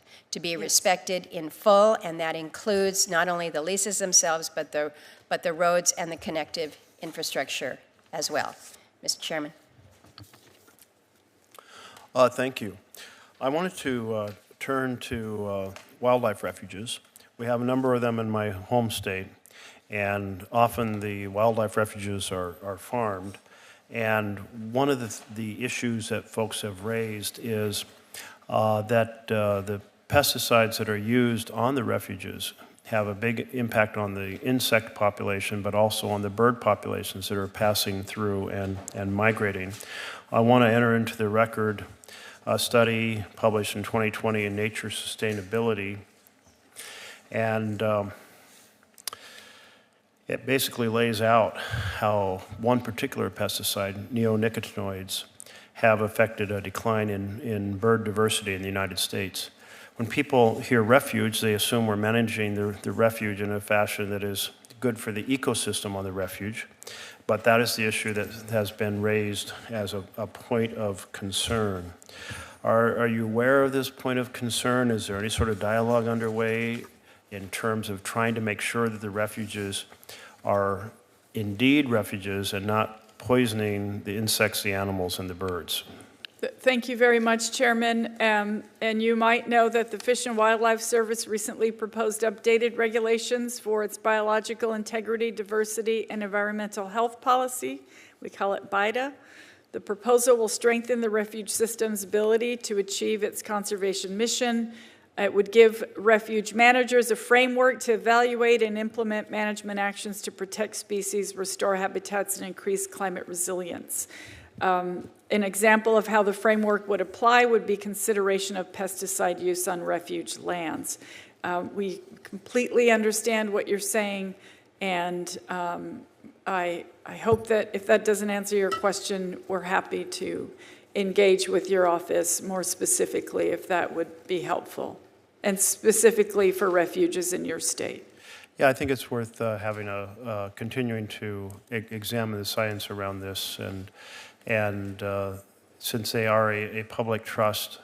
in full, and that includes not only the leases themselves, but the roads and the connective infrastructure as well. Mr. Chairman. Thank you. I wanted to turn to wildlife refuges. We have a number of them in my home state, and often the wildlife refuges are farmed. And one of the issues that folks have raised is that the pesticides that are used on the refuges have a big impact on the insect population, but also on the bird populations that are passing through and migrating. I want to enter into the record a study published in 2020 in Nature Sustainability, and it basically lays out how one particular pesticide, neonicotinoids, have affected a decline in bird diversity in the United States. When people hear refuge, they assume we're managing the refuge in a fashion that is good for the ecosystem on the refuge, but that is the issue that has been raised as a point of concern. Are you aware of this point of concern? Is there any sort of dialogue underway in terms of trying to make sure that the refuges are indeed refuges and not poisoning the insects, the animals, and the birds? Thank you very much, Chairman. And you might know that the Fish and Wildlife Service recently proposed updated regulations for its biological integrity, diversity, and environmental health policy. We call it BIDA. The proposal will strengthen the refuge system's ability to achieve its conservation mission. It would give refuge managers a framework to evaluate and implement management actions to protect species, restore habitats, and increase climate resilience. An example of how the framework would apply would be consideration of pesticide use on refuge lands. We completely understand what you're saying, and I hope that if that doesn't answer your question, we're happy to engage with your office more specifically if that would be helpful, and specifically for refuges in your state. Yeah, I think it's worth having continuing to examine the science around this, and since they are a public trust,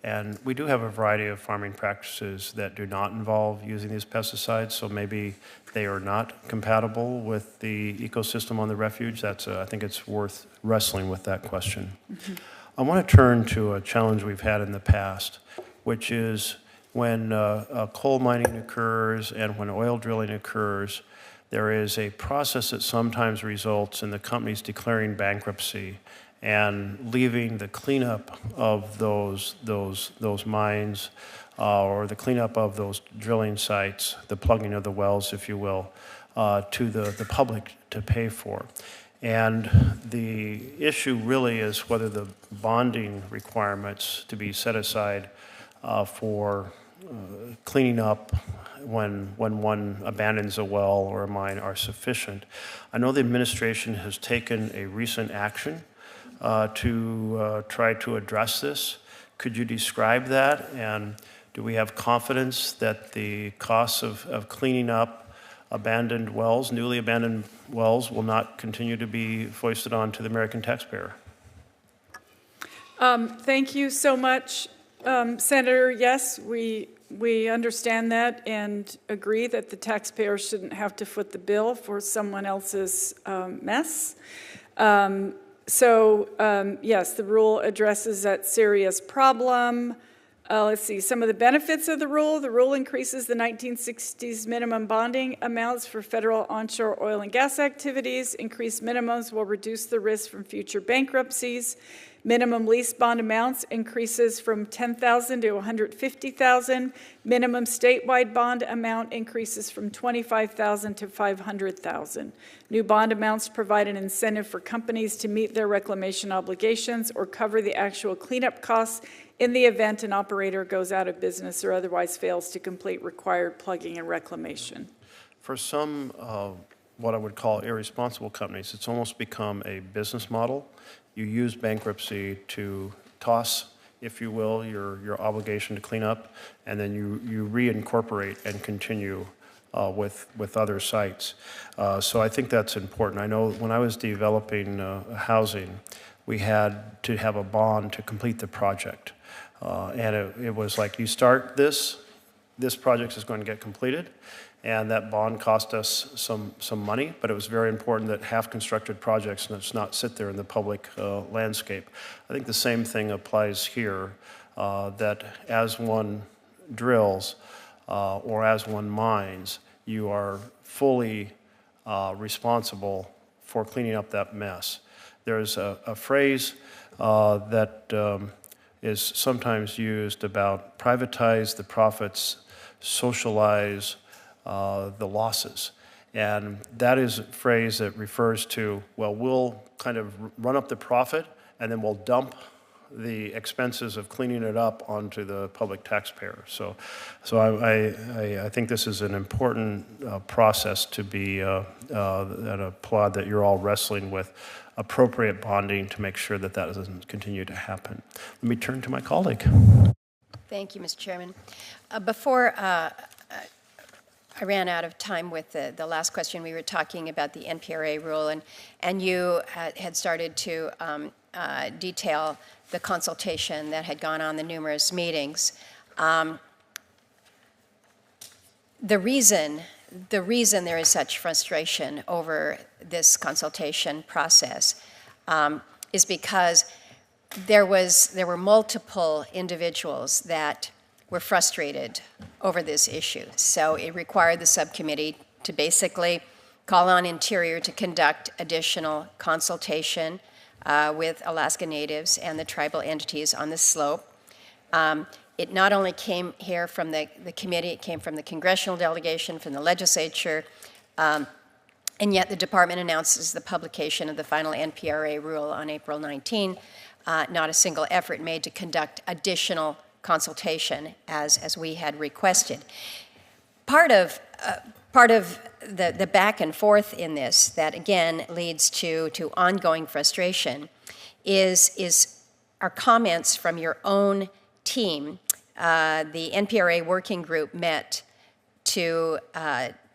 and we do have a variety of farming practices that do not involve using these pesticides, so maybe they are not compatible with the ecosystem on the refuge. I think it's worth wrestling with that question. Mm-hmm. I want to turn to a challenge we've had in the past, which is when coal mining occurs and when oil drilling occurs, there is a process that sometimes results in the companies declaring bankruptcy and leaving the cleanup of those mines or the cleanup of those drilling sites, the plugging of the wells, if you will, to the public to pay for. And the issue really is whether the bonding requirements to be set aside for cleaning up when one abandons a well or a mine are sufficient. I know the administration has taken a recent action to try to address this. Could you describe that? And do we have confidence that the costs of cleaning up abandoned wells, newly abandoned wells, will not continue to be foisted onto the American taxpayer? Thank you so much, Senator. Yes, we understand that and agree that the taxpayer shouldn't have to foot the bill for someone else's mess. Yes, the rule addresses that serious problem. Let's see, some of the benefits of the rule. The rule increases the 1960s minimum bonding amounts for federal onshore oil and gas activities. Increased minimums will reduce the risk from future bankruptcies. Minimum lease bond amounts increases from $10,000 to $150,000. Minimum statewide bond amount increases from $25,000 to $500,000. New bond amounts provide an incentive for companies to meet their reclamation obligations or cover the actual cleanup costs in the event an operator goes out of business or otherwise fails to complete required plugging and reclamation. For some what I would call irresponsible companies, it's almost become a business model, you use bankruptcy to toss, if you will, your obligation to clean up, and then you reincorporate and continue with other sites. So I think that's important. I know when I was developing housing, we had to have a bond to complete the project. And it was like, you start this project is going to get completed, and that bond cost us some money, but it was very important that half-constructed projects does not sit there in the public landscape. I think the same thing applies here, that as one drills or as one mines, you are fully responsible for cleaning up that mess. There's a phrase that is sometimes used about privatize the profits, socialize the losses. And that is a phrase that refers to, well, we'll kind of run up the profit and then we'll dump the expenses of cleaning it up onto the public taxpayer. So I think this is an important process to be, and applaud that you're all wrestling with appropriate bonding to make sure that that doesn't continue to happen. Let me turn to my colleague. Thank you, Mr. Chairman. Before I ran out of time with the last question, we were talking about the NPRA rule, and you had started to detail the consultation that had gone on, the numerous meetings. The reason there is such frustration over this consultation process is because there were multiple individuals that were frustrated over this issue. So it required the subcommittee to basically call on Interior to conduct additional consultation with Alaska Natives and the tribal entities on the slope. It not only came here from the committee, it came from the congressional delegation, from the legislature, and yet the department announces the publication of the final NPRA rule on April 19. Not a single effort made to conduct additional consultation as we had requested. Part of the back and forth in this that again leads to ongoing frustration is our comments from your own team. The NPRA working group met to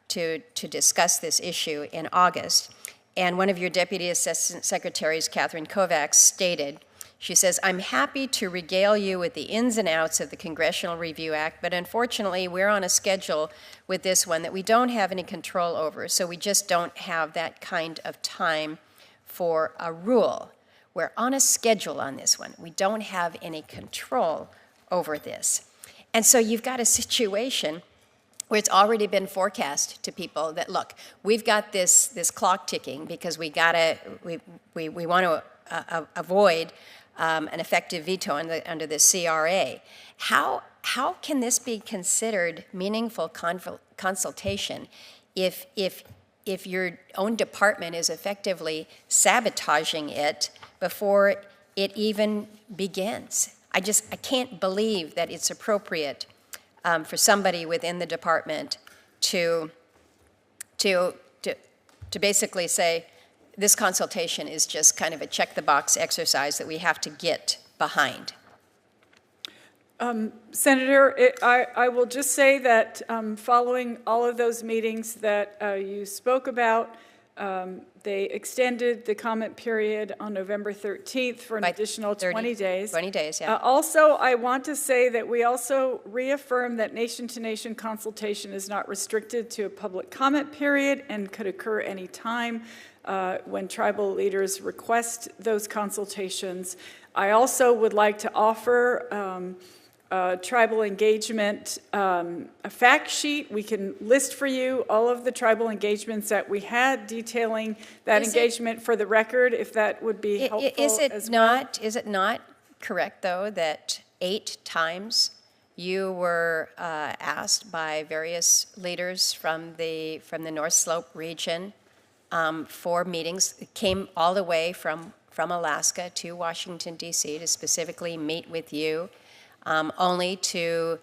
discuss this issue in August, and one of your deputy assistant secretaries, Catherine Kovacs, stated, she says, "I'm happy to regale you with the ins and outs of the Congressional Review Act, but unfortunately we're on a schedule with this one that we don't have any control over, so we just don't have that kind of time for a rule. We're on a schedule on this one. We don't have any control over this." And so you've got a situation where it's already been forecast to people that, look, we've got this clock ticking because we want to avoid an effective veto under the CRA. How can this be considered meaningful consultation if your own department is effectively sabotaging it before it even begins? I can't believe that it's appropriate for somebody within the department to basically say, this consultation is just kind of a check-the-box exercise that we have to get behind. Senator, I will just say that following all of those meetings that you spoke about, they extended the comment period on November 13th for an additional 20 days. 20 days, yeah. Also, I want to say that we also reaffirm that nation-to-nation consultation is not restricted to a public comment period and could occur any time when tribal leaders request those consultations. I also would like to offer tribal engagement, a fact sheet. We can list for you all of the tribal engagements that we had, detailing that engagement for the record, if that would be helpful as well. Is it not correct, though, that 8 times you were asked by various leaders from the North Slope region for meetings? It came all the way from Alaska to Washington, D.C. to specifically meet with you, only to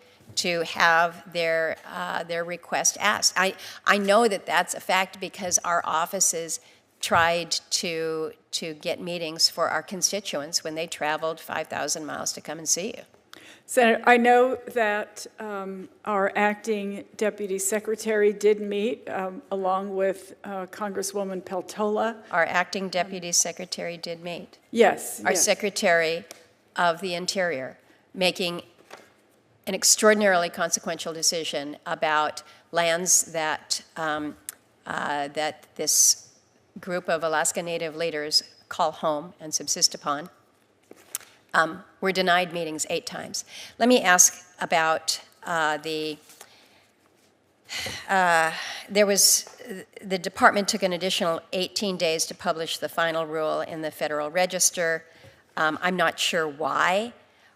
have their request asked. I know that that's a fact because our offices tried to get meetings for our constituents when they traveled 5,000 miles to come and see you. Senator, I know that our acting deputy secretary did meet along with Congresswoman Peltola. Our acting deputy secretary did meet. Yes. Our yes. Secretary of the Interior making an extraordinarily consequential decision about lands that that this group of Alaska Native leaders call home and subsist upon. Were denied meetings 8 times. Let me ask about the department took an additional 18 days to publish the final rule in the Federal Register. I'm not sure why.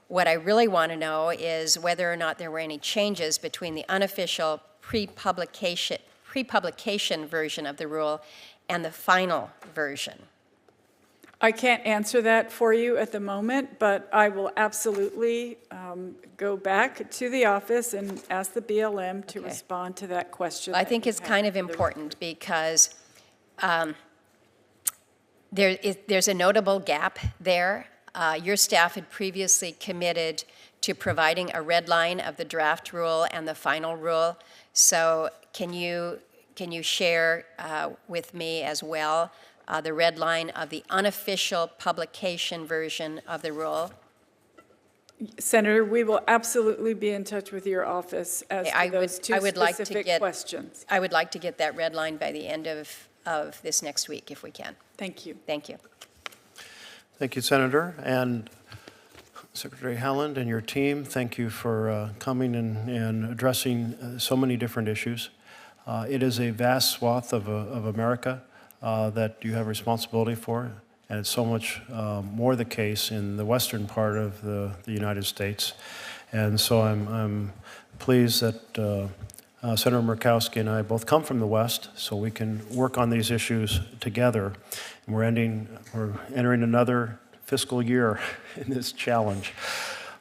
What I really want to know is whether or not there were any changes between the unofficial pre-publication version of the rule and the final version. I can't answer that for you at the moment, but I will absolutely go back to the office and ask the BLM to respond to that question. I think it's kind of important because there's a notable gap there. Your staff had previously committed to providing a red line of the draft rule and the final rule. So can you share with me as well the red line of the unofficial publication version of the rule? Senator, we will absolutely be in touch with your office as to those two specific questions. I would like to get that red line by the end of this next week, if we can. Thank you. Thank you. Thank you, Senator. And Secretary Haaland and your team, thank you for coming and addressing so many different issues. It is a vast swath of America that you have responsibility for, and it's so much more the case in the western part of the United States. And so I'm pleased that Senator Murkowski and I both come from the West, so we can work on these issues together. And we're entering another fiscal year in this challenge.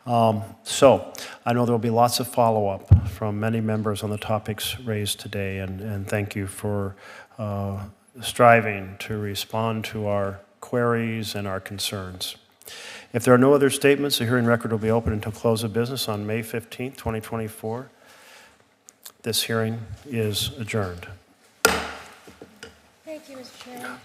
So I know there will be lots of follow-up from many members on the topics raised today, and thank you for striving to respond to our queries and our concerns. If there are no other statements, the hearing record will be open until close of business on May 15th, 2024. This hearing is adjourned. Thank you, Mr. Chairman.